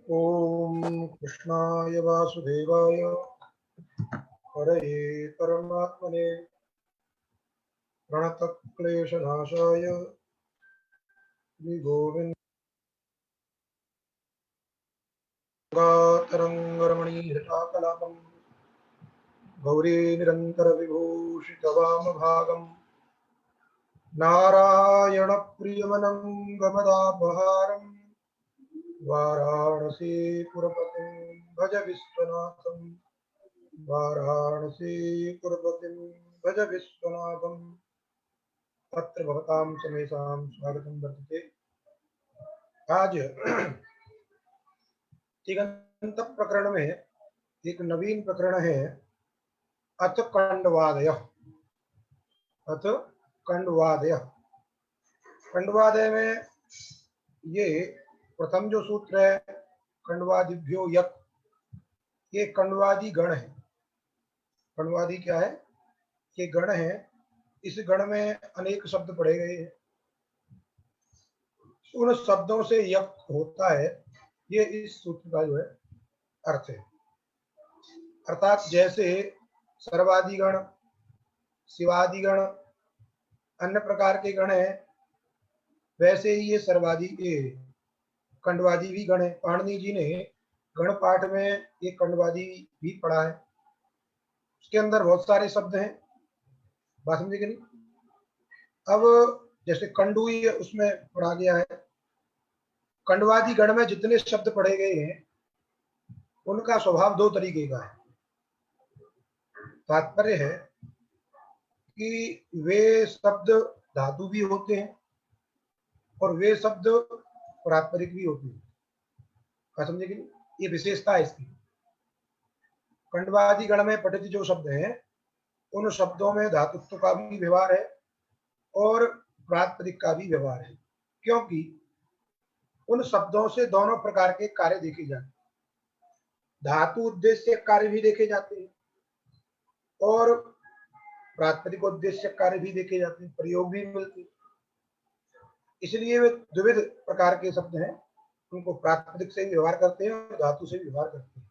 ओम कृष्णाय वासुदेवाय हरये परमात्मने प्रणतक्लेशनाशाय श्रीगोविन्दातरङ्गरमणीहृताकलापम् गौरी निरन्तरविभूषितवामभागम् नारायणप्रियमनङ्गमदापहारम् वाराणसीपुरपतिं भज विश्वनाथम् वाराणसीपुरपतिं भज विश्वनाथम्। तत्र भवतां समेषां स्वागतं वर्तते। आज तिङन्त प्रकरण में एक नवीन प्रकरण है, अथ कंडवादय। अथ कंडवादय कंडवादय में ये प्रथम जो सूत्र है, कंडवादिभ्यो यत्, ये कंडवादी गण है। कंडवादी क्या है? ये गण है। इस गण में अनेक शब्द पढ़े गए हैं। उन शब्दों से यक होता है, ये इस सूत्र का जो है अर्थ है। अर्थात जैसे सर्वादिगण, शिवादिगण अन्य प्रकार के गण है, वैसे ही ये सर्वादि ये कंडवादी भी गण है। पाणिनि जी ने गण पाठ में ये कंडवादी भी पढ़ा है। उसके अंदर बहुत सारे शब्द हैं, बात समझे कि नहीं? अब जैसे कंडुई उसमें पढ़ा गया है। कंडवादी गण में जितने शब्द पढ़े गए हैं उनका स्वभाव दो तरीके का है। तात्पर्य है कि वे शब्द धातु भी होते हैं और वे शब्द प्रात्यरिक भी होते हैं। क्या समझे कि नहीं? ये विशेषता है इसकी। कंडवादी गण में पठित जो शब्द हैं उन शब्दों में धातुत्व का भी व्यवहार है और प्रात्यरिक का भी व्यवहार है, क्योंकि उन शब्दों से दोनों प्रकार के कार्य देखे जाते हैं। धातु उद्देश्य कार्य भी देखे जाते हैं और प्रात्यरिक उद्देश्य कार्य भी देखे जाते हैं, प्रयोग भी मिलते हैं। इसलिए वे द्विविध प्रकार के शब्द हैं। उनको प्रात्यरिक से व्यवहार करते हैं और धातु से व्यवहार करते हैं।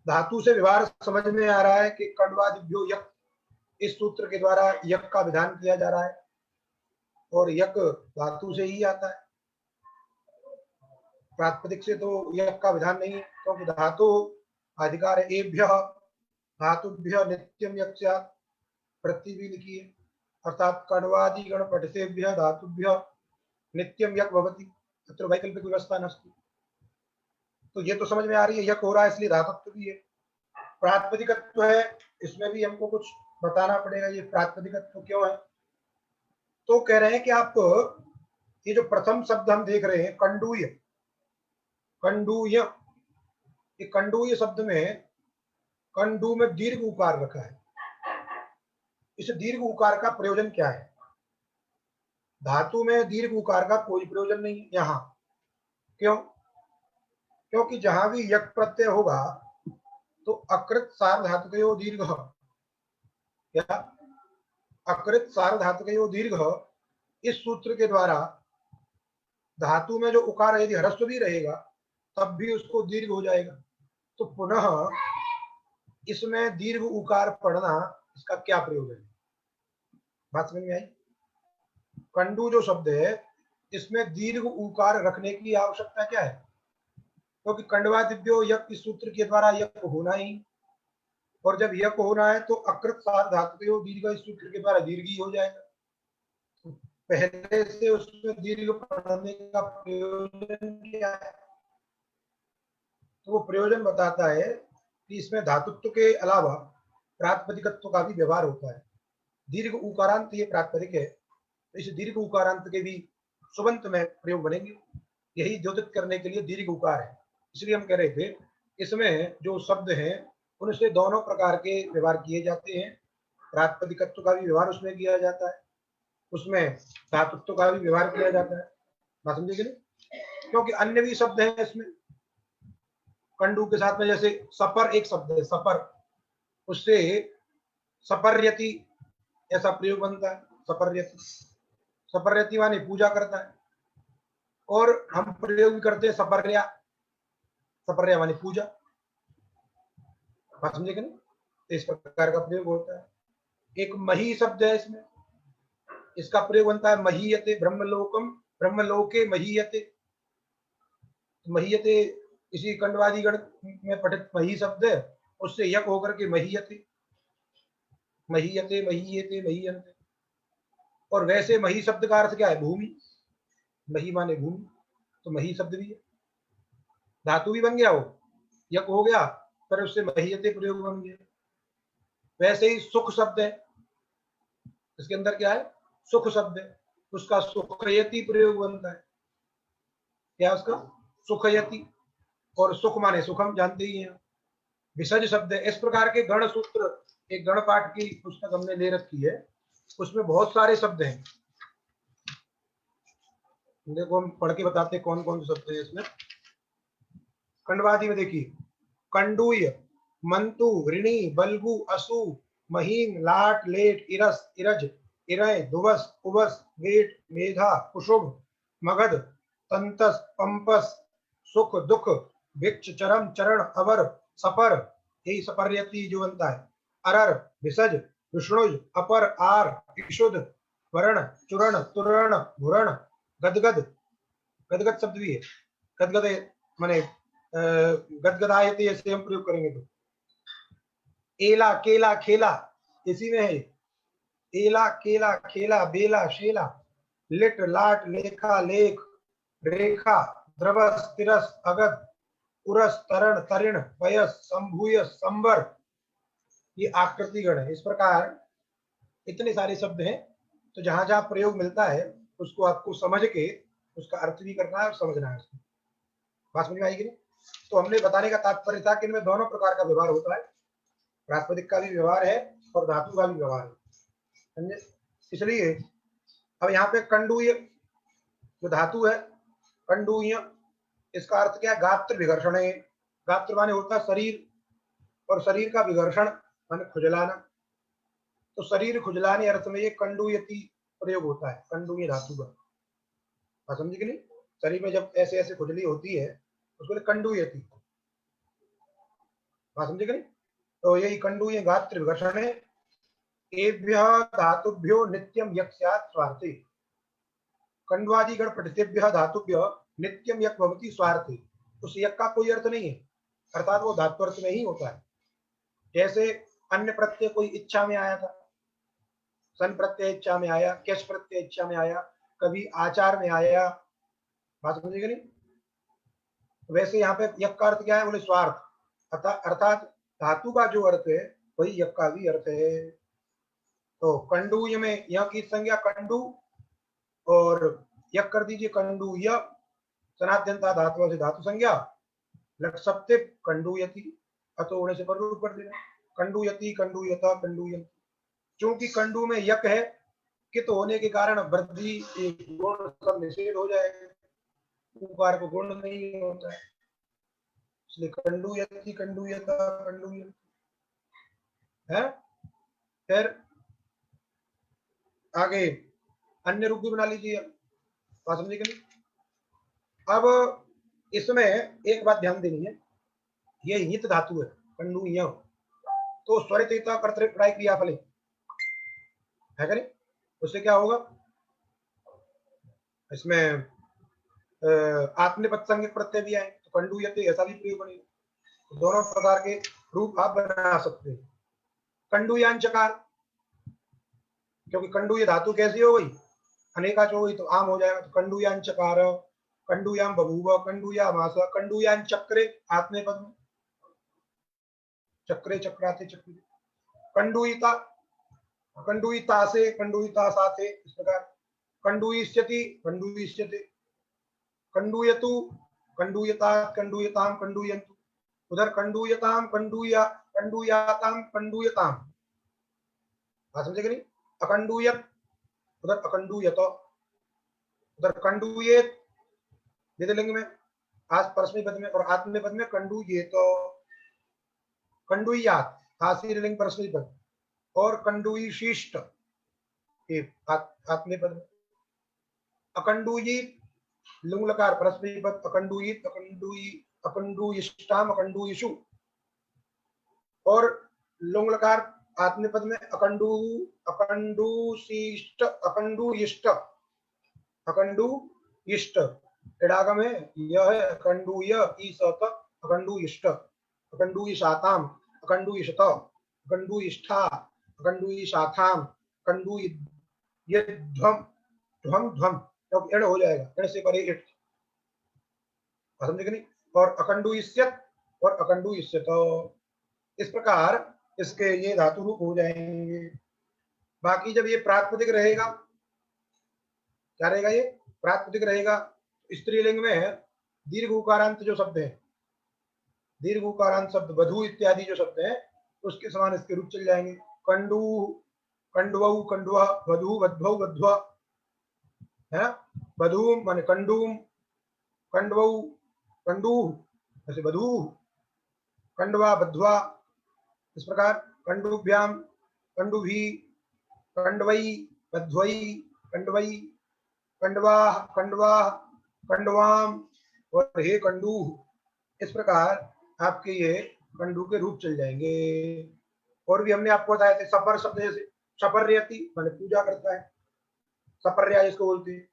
धातु से व्यवहार समझ में आ रहा है कि कंडवादिभ्यो यक, इस सूत्र के द्वारा यक का विधान किया जा रहा है और यक धातु से ही आता है। प्रात्यरिक से तो यक का विधान नहीं है, क्योंकि धातु अधिकार है एभ्यः धातुभ्यः नित्यम यक स्यात्, वृत्ति भी लिखी है। अर्थात कंडवादी गण पठितेभ्यः धातुभ्यः नित्यम यक भवति, अत्र वैकल्पिक व्यवस्था नस्ति। तो ये तो समझ में आ रही है, यक हो रहा है इसलिए धातुत्व भी है। प्रातिपदिकत्व है, इसमें भी हमको कुछ बताना पड़ेगा, ये प्रातिपदिकत्व क्यों है। तो कह रहे हैं कि आप ये जो प्रथम शब्द हम देख रहे हैं कंडूय, कंडूय, ये कंडूय शब्द में कंडू में दीर्घ उकार रखा है। इस दीर्घ उकार का प्रयोजन क्या है? धातु में दीर्घ उकार का कोई प्रयोजन नहीं यहां। क्यों? क्योंकि जहां भी यक प्रत्यय होगा तो अकृत सार्वधातुकयो दीर्घ, क्या अकृत सार्वधातुकयो दीर्घ, इस सूत्र के द्वारा धातु में जो उकार यदि ह्रस्व भी रहेगा तब भी उसको दीर्घ हो जाएगा। तो पुनः इसमें दीर्घ उकार पढ़ना, इसका क्या प्रयोजन है? बात समझ में आई? कंडू जो शब्द है इसमें दीर्घ उकार रखने की आवश्यकता क्या है? क्योंकि कंडवादिभ्यो यक इस सूत्र के द्वारा यक होना ही, और जब यक होना है तो अकृत सार्वधातुकयो दीर्घ इस सूत्र के द्वारा दीर्घ ही हो जाएगा। पहले से उसमें दीर्घ पढ़ने का प्रयोजन क्या है? तो वो प्रयोजन बताता है कि इसमें धातुत्व के अलावा प्रातिपदिकत्व का भी व्यवहार होता है। दीर्घ उकारांत ये प्रातिपदिक है, तो इस दीर्घ उकारांत के भी सुबंत में प्रयोग बनेंगे। यही द्योतित करने के लिए दीर्घ उकार है। इसलिए हम कह रहे थे इसमें जो शब्द हैं उनसे दोनों प्रकार के व्यवहार किए जाते हैं। प्रातिपदिकत्व का भी व्यवहार उसमें किया जाता है, उसमें धातुत्व का भी व्यवहार किया जाता है। बात समझे कि नहीं? क्योंकि अन्य भी शब्द हैं इसमें कंडू के साथ में, जैसे सपर एक शब्द है सपर, उससे सपर्यति ऐसा प्रयोग बनता है। सपर्यति, सपर्यति माने पूजा करता है, और हम प्रयोग भी करते हैं सपर्या, सपर्या माने पूजा, बात समझे कि नहीं? इस प्रकार का प्रयोग होता है। एक मही शब्द है इसमें, इसका प्रयोग बनता है महीयते ब्रह्मलोकम, ब्रह्मलोके महीयते। महीयते इसी कंडवादी गण में पठित मही शब्द है, उससे यक होकर के महीयते, महीयते महीयते महीयन्ते। और वैसे मही शब्द का अर्थ क्या है? भूमि, मही माने भूमि, तो मही शब्द भी है, धातु भी बन गया, वो यक हो गया, पर उससे महीयते प्रयोग बन गया। वैसे ही सुख शब्द है, इसके अंदर क्या है? सुख शब्द है, उसका सुखयति प्रयोग बनता है। क्या उसका? सुखयति। और सुख माने सुखम, जानते ही हैं। विसर्ज शब्द है। इस प्रकार के गण सूत्र, एक गण पाठ की पुस्तक हमने ले रखी है, उसमें बहुत सारे शब्द हैं। देखो हम पढ़ के बताते हैं कौन कौन से शब्द है इसमें। खंडवादी में देखिए, कंडूय, मंतु, ऋणी, बल्गु, असु, महीन, लाट, लेट, इरस, इरज, इरय, दुवस, उबस, वेट, मेधा, कुशुभ, मगध, तंतस, पंपस, सुख, दुख, भिक्ष, चरम, चरण, अवर, सपर, यही सपर्यति जो बनता है। अरर, विसज, विष्णुज, अपर, आर, इषुद, वरण, चुरण, तुरण, घुरण, गदगद, गदगद शब्द भी है, गदगद माने गदगदायते, ऐसे हम प्रयोग करेंगे तो। एला, केला, खेला, इसी में है। एला, केला, खेला, बेला, शेला, लिट, लाट, लेखा, लेख, रेखा, द्रवस, तिरस, अगध, उरस, तरण, तरिण, पयस, संभूय, संबर, ये आकृति गण है। इस प्रकार इतने सारे शब्द हैं, तो जहां जहां प्रयोग मिलता है उसको आपको समझ के उसका अर्थ भी करना है और समझना है उसको। बात समझ में आएगी नहीं? तो हमने बताने का तात्पर्य था कि इनमें दोनों प्रकार का व्यवहार होता है, प्रातिपदिक का भी व्यवहार है और धातु का भी व्यवहार है, समझे? इसलिए अब यहाँ पे कंडूय जो धातु है, कंडूय, इसका अर्थ क्या है? गात्र विघर्षण है। गात्र माने होता है शरीर, और शरीर का विघर्षण माने खुजलाना, तो शरीर खुजलाने अर्थ में ये कंडूयति प्रयोग होता है, कंडूय धातु का। समझे कि नहीं? शरीर में जब ऐसे ऐसे खुजली होती है उसको कंडूयति, बात समझे कि नहीं? तो यही कंडूय गात्र विघर्षण है। एभ्य धातुभ्यो नित्यम यक् स्यात् स्वार्थे, कंडवादि गण पठितेभ्य धातुभ्य नित्यम यक् भवति स्वार्थे। उस यक् का कोई अर्थ नहीं है, अर्थात वो धातु अर्थ में ही होता है। जैसे अन्य प्रत्यय कोई इच्छा में आया था, सन प्रत्यय इच्छा में आया, कैश प्रत्यय इच्छा में आया, कभी आचार में आया, बात समझेगा नहीं? वैसे यहाँ पे यक् का अर्थ क्या है? बोले स्वार्थ, अर्थात धातु का जो अर्थ है वही यक् का भी अर्थ है। तो कंडूय में यह की संज्ञा कंडू, और यक् कर दीजिए कंडू, य सनाद्यंता धातु से धातु संज्ञा, लट सप्ते कंडूयति, अतो होने से पर रूप कर देना, कंडूयति, कंडूयता, कंडूयंति। क्योंकि कंडू में यक है, कित होने के कारण वृद्धि गुण सब निषेध हो जाएगा, उकार को गुण नहीं होता है, इसलिए कंडूयति, कंडूयता, कंडूयंति है। फिर आगे अन्य रूप भी बना लीजिए, बात समझे कि नहीं? अब इसमें एक बात ध्यान देनी है, ये हित धातु है कंडू य, तो स्वरित कर्तृ क्रियाफल है क्या नहीं? उससे क्या होगा? इसमें आत्मनेपद संज्ञक प्रत्यय भी आए तो कंडूयते ऐसा भी प्रयोग बनेगा। तो दोनों प्रकार के रूप आप बना सकते हैं। कंडूयांचकार, क्योंकि कंडूय धातु कैसी हो गई? अनेकाच हो गई, तो आम हो जाएगा, तो कंडूयांचकार, कंडूयाम बभूव, कंडूयामास, कंडूयांचक्रे, आत्मनेपद में चक्रे, चक्राते, चक्र, कंडूयिता, कंडूयिता से, कंडूयिता साथे, इस प्रकार कंडूयिष्यति, कंडूयिष्यते, कंडूयतु, कंडूयता, कंडूयताम, कंडूयन्तु, उधर कंडूयताम, कंडूया, कंडूयाताम, कंडूयताम, बात समझे कि नहीं? अकंडूयत, उधर अकंडूयत, उधर कंडूयेत निधिलिंग में, आज परस्मै पद में, और आत्मने पद में कंडूयेत, कंडूयात हास्यलिंग परस्मै पद, और कंडूयिशिष्ट आत्मने पद में, अकंडूयित लुंग लकार परस्मैपद अकंडुयित अकंडुई अकंडुयिष्टाम अकंडुयिषु, और लुंग लकार आत्मनेपद में अकंडु अकंडुशिष्ट अकंडुयिष्ट अकंडुयिष्ट, इडागम है यह है अकंडुय ईसत अकंडुयिष्ट अकंडुयिषाताम अकंडुयिषत अकंडुयिष्ठा अकंडुयिषाथाम अकंडुयिध्वम ध्वम ध्वम, तो एड़ हो जाएगा, एड़ से परे इट, समझे कि नहीं। और अकंडुयिष्यत और अकंडुयिष्यत, इस प्रकार इसके ये धातु रूप हो जाएंगे। बाकी जब ये प्रातिपदिक रहेगा, क्या रहेगा, ये प्रातिपदिक रहेगा, स्त्रीलिंग में दीर्घ उकारांत जो शब्द है, दीर्घ उकारांत शब्द वधु इत्यादि जो शब्द है, उसके समान इसके रूप चल जाएंगे। कंडू कंडवऊ कंडवा, वधु वध्वौ वध्वा, है वधू माने कंडूम, कंडवऊ कंडू, ऐसे वधू कंडवा बध्वा, इस प्रकार कंडुभ्याम कंडुभी कंडवई बध्वई कंडवई कंडवा कंडवा कंडवाम और हे कंडू, इस प्रकार आपके ये कंडू के रूप चल जाएंगे। और भी हमने आपको बताया थे सपर शब्द, जैसे सपर्यति माने पूजा करता है, सपर्या इसको बोलते हैं,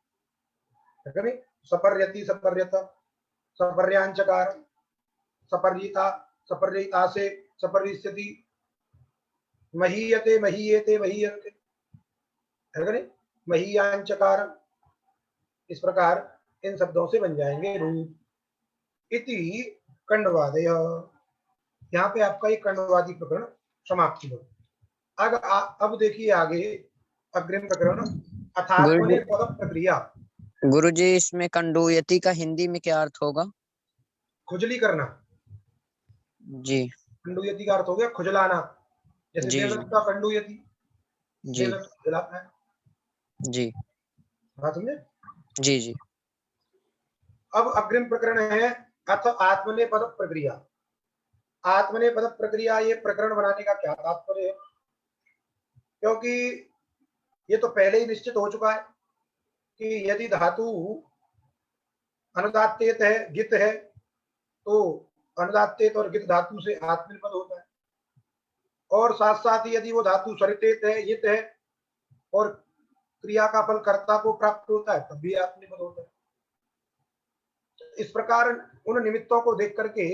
सपर्यति सपर्यत सपर्यांचकार सपर्यिता सपर्यिता से सपर्यिष्यति महीयते महीयते महीयते, महीयांचकार, इस प्रकार इन शब्दों से बन जाएंगे रूप। इति कंडवादय, यहाँ पे आपका एक कंडवादी प्रकरण समाप्त हुआ। अब देखिए आगे अग्रिम प्रकरण अथात्मने पद प्रक्रिया। गुरुजी इसमें कंडुयति का हिंदी में क्या अर्थ होगा? खुजली करना जी। कंडुयति का अर्थ हो गया खुजलाना, जैसे जी देवदत्त का कंडुयति, जी देवदत्त खुजलाता है, जी हाँ समझे जी जी। अब अग्रिम प्रकरण है अथ आत्मने पद प्रक्रिया। आत्मने पद प्रक्रिया, ये प्रकरण बनाने का क्या तात्पर्य है, क्योंकि ये तो पहले ही निश्चित हो चुका है कि यदि धातु अनुदात्तेत है गित है तो अनुदात्तेत और गित धातु से आत्मनेपद होता है, और साथ साथ ही यदि वो धातु स्वरितेत है हित है और क्रिया का फल कर्ता को प्राप्त होता है तब भी आत्मनेपद होता है। इस प्रकार उन निमित्तों को देख करके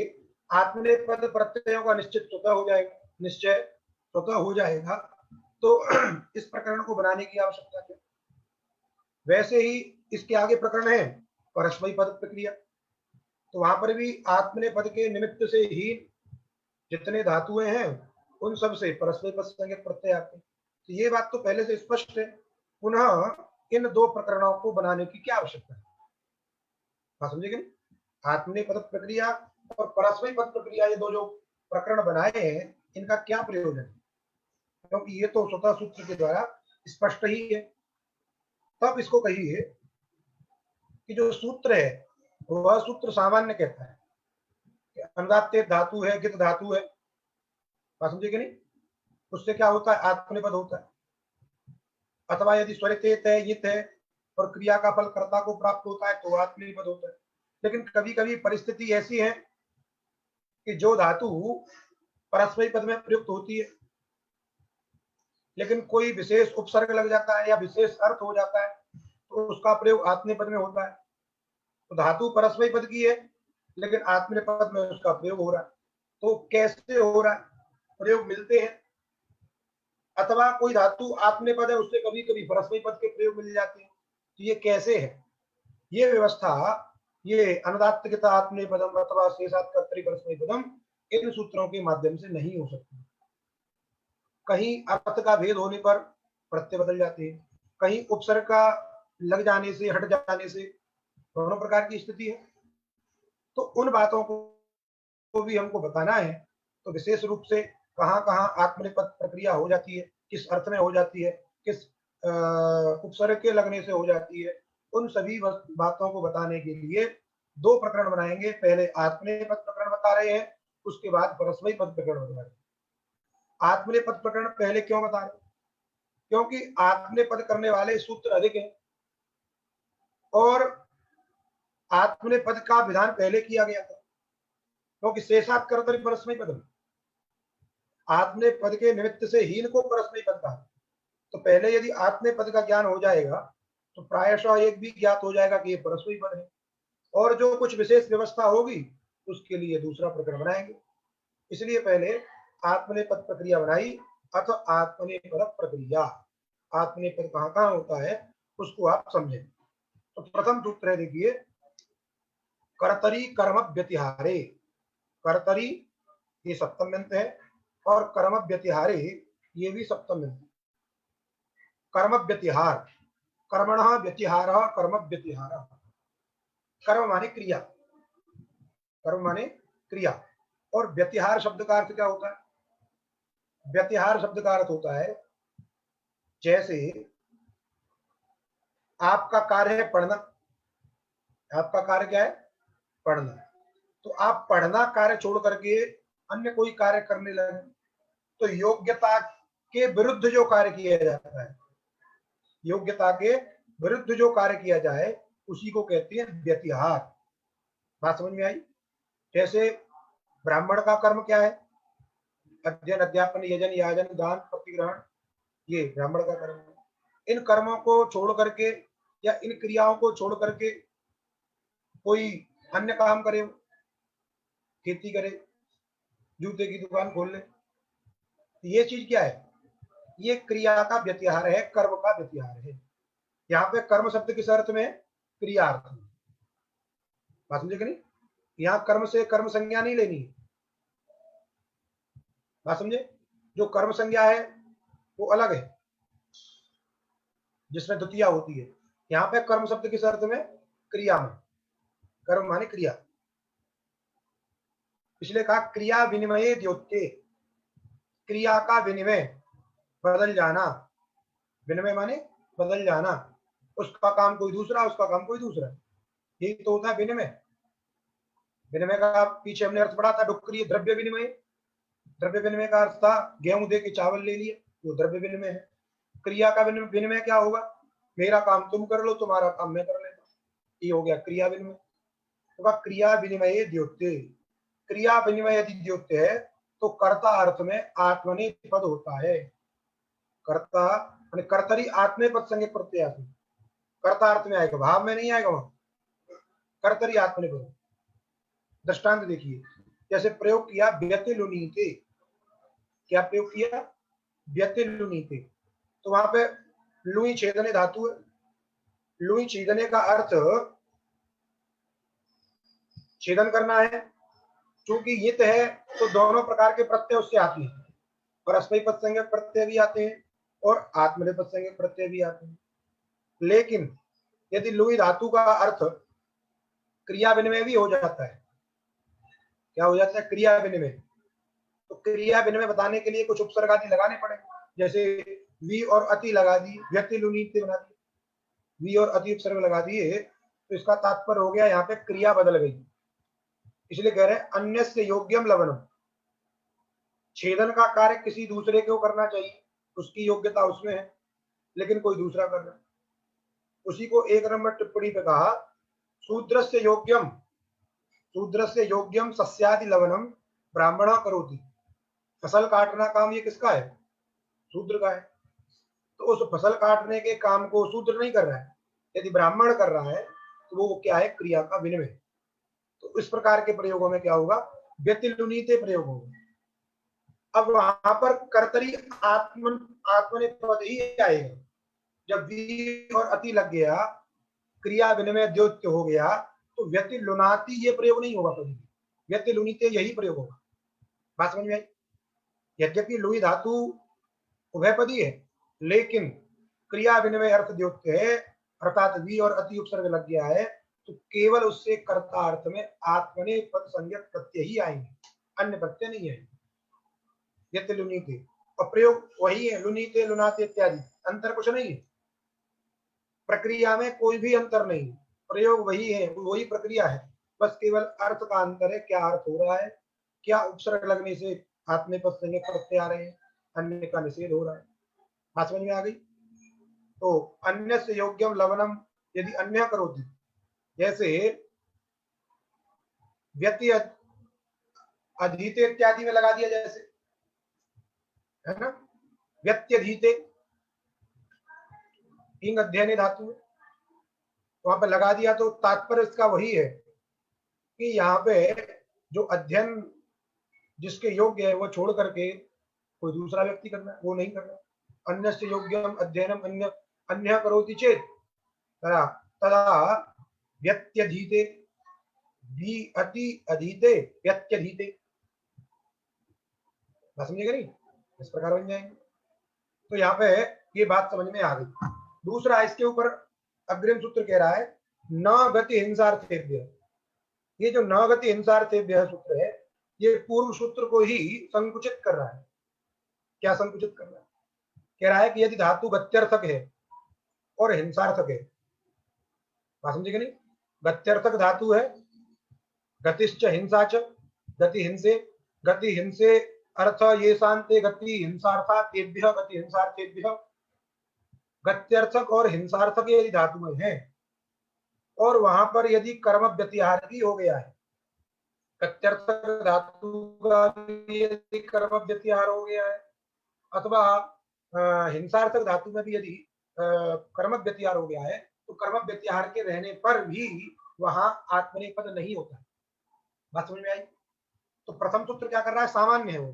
आत्मनेपद प्रत्ययों का निश्चित स्वतः हो जाएगा, निश्चय स्वतः हो जाएगा, तो इस प्रकरण को बनाने की आवश्यकता है। वैसे ही इसके आगे प्रकरण है परस्मयी पद प्रक्रिया, तो वहां पर भी आत्मनेपद के निमित्त से ही जितने धातुएं हैं उन सब से परस्मयी पद संज्ञक प्रत्यय आते हैं। तो ये बात तो पहले से स्पष्ट है, पुनः इन दो प्रकरणों को बनाने की क्या आवश्यकता है, समझे कि नहीं। आत्मनेपद प्रक्रिया और परस्मयी पद प्रक्रिया, ये दो जो प्रकरण बनाए हैं इनका क्या प्रयोजन है, क्योंकि ये तो स्वतः सूत्र के द्वारा स्पष्ट ही है। तब इसको कहिए कि जो सूत्र है वह सूत्र सामान्य कहता है कि अनुदात्तेत धातु है गित धातु है, समझे कि नहीं, उससे क्या होता है आत्मनेपद होता है। अथवा यदि स्वरितेत है हित है और क्रिया का फल कर्ता को प्राप्त होता है तो आत्मनेपद होता है। लेकिन कभी कभी परिस्थिति ऐसी है कि जो धातु परस्मयी पद में प्रयुक्त होती है लेकिन कोई विशेष उपसर्ग लग जाता है या विशेष अर्थ हो जाता है तो उसका प्रयोग आत्मनेपद में होता है। तो धातु परस्मयी पद की है लेकिन आत्मनेपद में उसका प्रयोग हो रहा है, तो कैसे हो रहा है, प्रयोग मिलते हैं। अथवा कोई धातु आत्मनेपद है उससे कभी कभी परस्मयी पद के प्रयोग मिल जाते हैं, तो ये कैसे है, ये व्यवस्था ये अनुदात्तकता आत्मनेपदम अथवा शेषात् कर्तरि परस्मयी पदम इन सूत्रों के माध्यम से नहीं हो सकती। कहीं अर्थ का भेद होने पर प्रत्यय बदल जाते हैं, कहीं उपसर्ग का लग जाने से हट जाने से, दोनों प्रकार की स्थिति है। तो उन बातों को भी हमको बताना है, तो विशेष रूप से कहाँ कहाँ आत्मनेपद प्रक्रिया हो जाती है, किस अर्थ में हो जाती है, किस उपसर्ग के लगने से हो जाती है, उन सभी बातों को बताने के लिए दो प्रकरण बनाएंगे। पहले आत्मनेपद प्रकरण बता रहे हैं, उसके बाद परस्मयी पद प्रकरण बता रहे हैं। आत्मनेपद प्रकरण पहले क्यों बता रहे, क्योंकि आत्मनेपद करने वाले सूत्र अधिक हैं और आत्मनेपद का विधान पहले किया गया था, क्योंकि शेषात् कर्तरि परस्मैपदम्, आत्मनेपद के निमित्त से हीन को परस्मैपद कहा। तो पहले यदि आत्मनेपद का ज्ञान हो जाएगा तो प्रायशः एक भी ज्ञात हो जाएगा कि ये परस्मैपद है, और जो कुछ विशेष व्यवस्था होगी उसके लिए दूसरा प्रकरण बनाएंगे। इसलिए पहले आत्मनेपद प्रक्रिया बनाई, अथ आत्मनेपद प्रक्रिया। आत्मनेपद कहाँ कहाँ होता है उसको आप समझें। तो प्रथम सूत्र है, देखिए, कर्तरी कर्म व्यतिहारे। कर्तरी ये सप्तम अंत है, और कर्म व्यतिहारे ये भी सप्तम अंत। कर्म व्यतिहार, कर्मण व्यतिहार, कर्म व्यतिहार। कर्म माने क्रिया, कर्म माने क्रिया, और व्यतिहार शब्द का अर्थ क्या होता है? व्यतिहार शब्द का अर्थ होता है, जैसे आपका कार्य है पढ़ना, आपका कार्य क्या है? पढ़ना। तो आप पढ़ना कार्य छोड़ करके अन्य कोई कार्य करने लगे, तो योग्यता के विरुद्ध जो कार्य किया जाता है, योग्यता के विरुद्ध जो कार्य किया जाए उसी को कहते हैं व्यतिहार। बात समझ में आई? जैसे ब्राह्मण का कर्म क्या है? अध्ययन, अध्यापन, यजन, याजन, दान, प्रतिग्रहण, ये ब्राह्मण का कर्म है। इन कर्मों को छोड़ करके या इन क्रियाओं को छोड़ करके कोई अन्य काम करे, खेती करे, जूते की दुकान खोल ले, ये चीज क्या है? ये क्रिया का व्यतिहार है, कर्म का व्यतिहार है। यहाँ पे कर्म शब्द किस अर्थ में है? क्रिया अर्थ में। बात समझे कि नहीं? यहाँ कर्म से कर्म संज्ञा नहीं लेनी है। बात समझे? जो कर्म संज्ञा है वो अलग है, जिसमें द्वितीया होती है। यहाँ पे कर्म शब्द किस अर्थ में? क्रिया में। कर्म माने क्रिया, इसलिए कहा क्रिया विनिमय द्योत्ये। क्रिया का विनिमय, बदल जाना। विनिमय माने बदल जाना, उसका काम कोई दूसरा, उसका काम कोई दूसरा, यही तो होता है विनिमय। विनिमय का पीछे हमने अर्थ पढ़ा था, डुक्करी द्रव्य विनिमय। द्रव्य विनिमय का अर्थ था गेहूं दे के चावल ले लिए, वो द्रव्य विनिमय है। क्रिया का विनिमय क्या होगा? मेरा काम तुम कर लो, तुम्हारा काम मैं कर लेता, ये हो गया क्रिया विनिमय। तो क्रिया विनिमय द्योत्ये। क्रिया विनिमय यदि द्योत्य है तो कर्ता अर्थ में आत्मनेपद होता है। कर्ता कर्तरी आत्मनेपद संज्ञक प्रत्यय, कर्ता अर्थ में आएगा, भाव में नहीं आएगा वहां। कर्तरी आत्मनेपद। दृष्टांत देखिए, जैसे प्रयोग किया व्यतिलुनीते। क्या प्रयोग किया? व्यतिलुनीते। तो वहां पे लुई छेदने धातु है। लुई छेदने का अर्थ छेदन करना है। चूंकि यित है तो दोनों प्रकार के प्रत्यय उससे आते हैं, परस्मैपद संज्ञक प्रत्यय भी आते हैं और आत्मनेपद संज्ञक प्रत्यय भी आते हैं। लेकिन यदि लुई धातु का अर्थ क्रिया विनिमय भी हो जाता है, क्या हो जाता है? क्रिया विनिमय। तो क्रिया विनिमय बताने के लिए कुछ उपसर्ग आदि लगाने पड़े, जैसे वी और अति लगा दी, व्यतिलुनीते बना दी, वी और अति उपसर्ग लगा दिए, तो इसका तात्पर्य हो गया यहाँ पे क्रिया बदल गई। इसलिए कह रहे हैं अन्यस्य योग्यम लवनम। छेदन का कार्य किसी दूसरे को करना चाहिए, उसकी योग्यता उसमें है, लेकिन कोई दूसरा कर रहा है। उसी को एक नंबर टिप्पणी पे कहा, शूद्रस्य योग्यम, शूद्रस्य योग्यम सस्यादि लवनम ब्राह्मण करोति। फसल काटना काम ये किसका है? शूद्र का है। तो उस फसल काटने के काम को शूद्र नहीं कर रहा है, यदि ब्राह्मण कर रहा है तो वो क्या है? क्रिया का विनिमय। तो इस प्रकार के प्रयोगों में क्या होगा? व्यतिलुनीते प्रयोग होगा। अब वहां पर कर्तरी आत्मनेपद ही आएगा। जब वी और अति लग गया, क्रिया विनिमय द्योत्य हो गया, तो व्यतिलुनाति ये प्रयोग नहीं होगा कभी। व्यतिलुनीते यही प्रयोग होगा। बात समझ में आई? यद्यपि लुई धातु उभयपदी है, लेकिन क्रिया विनिमय अर्थ द्योत्य है, अर्थात वी और अति उपसर्ग लग गया है, तो केवल उससे कर्ता अर्थ में आत्मनेपद संज्ञक प्रत्यय ही आएंगे, अन्य प्रत्यय नहीं है। व्यतिलुनीते, और प्रयोग वही है, लुनीते, लुनाते इत्यादि, अंतर कुछ नहीं है। प्रक्रिया में कोई भी अंतर नहीं, प्रयोग वही है, वही प्रक्रिया है, बस केवल अर्थ का अंतर है। क्या अर्थ हो रहा है, क्या उपसर्ग लगने से आत्मनेपद संज्ञक प्रत्यय आ रहे हैं, अन्य का निषेध हो रहा है। बात समझ में आ गई? तो अन्य से योग्यम लवनम, यदि अन्य करोति, जैसे व्यति अधीते इत्यादि में लगा दिया जैसे, है ना, व्यत्यधीते इंग अध्ययन धातु में वहां पर लगा दिया, तो तात्पर्य इसका वही है कि यहाँ पे जो अध्ययन जिसके योग्य है वो छोड़ करके कोई दूसरा व्यक्ति करना है, वो नहीं करना। अन्यस्य योग्यम अध्ययनम अन्य अन्य करोति चेत तदा तदा व्यत्यधीते भी अति अधीते व्यत्यधीते, बात समझेगा नहीं, इस प्रकार बन जाएंगे। तो यहाँ पे ये बात समझ में आ गई। दूसरा इसके ऊपर अग्रिम सूत्र कह रहा है न गति हिंसार्थेभ्य। ये जो न गति हिंसार्थेभ्य सूत्र है ये पूर्व सूत्र को ही संकुचित कर रहा है। क्या संकुचित कर रहा है? कह रहा है कि यदि धातु गत्यर्थक है और हिंसार्थक है, बात समझेगा नहीं, गत्यर्थक धातु है, गतिश्च हिंसा च, गति हिंसे अर्थ ये शांते गति हिंसार्था तेभ्य गति हिंसार्थेभ्य। गत्यर्थक और हिंसार्थक यदि धातु में है और वहां पर यदि कर्म व्यतिहार भी हो गया है, गत्यर्थक धातु का भी यदि कर्म व्यतिहार हो गया है अथवा हिंसार्थक धातु में भी यदि कर्म व्यतिहार हो गया है, तो कर्म व्यतिहार के रहने पर भी वहां आत्मनेपद नहीं होता है। बात समझ में आई? तो प्रथम सूत्र क्या कर रहा है? सामान्य है वो,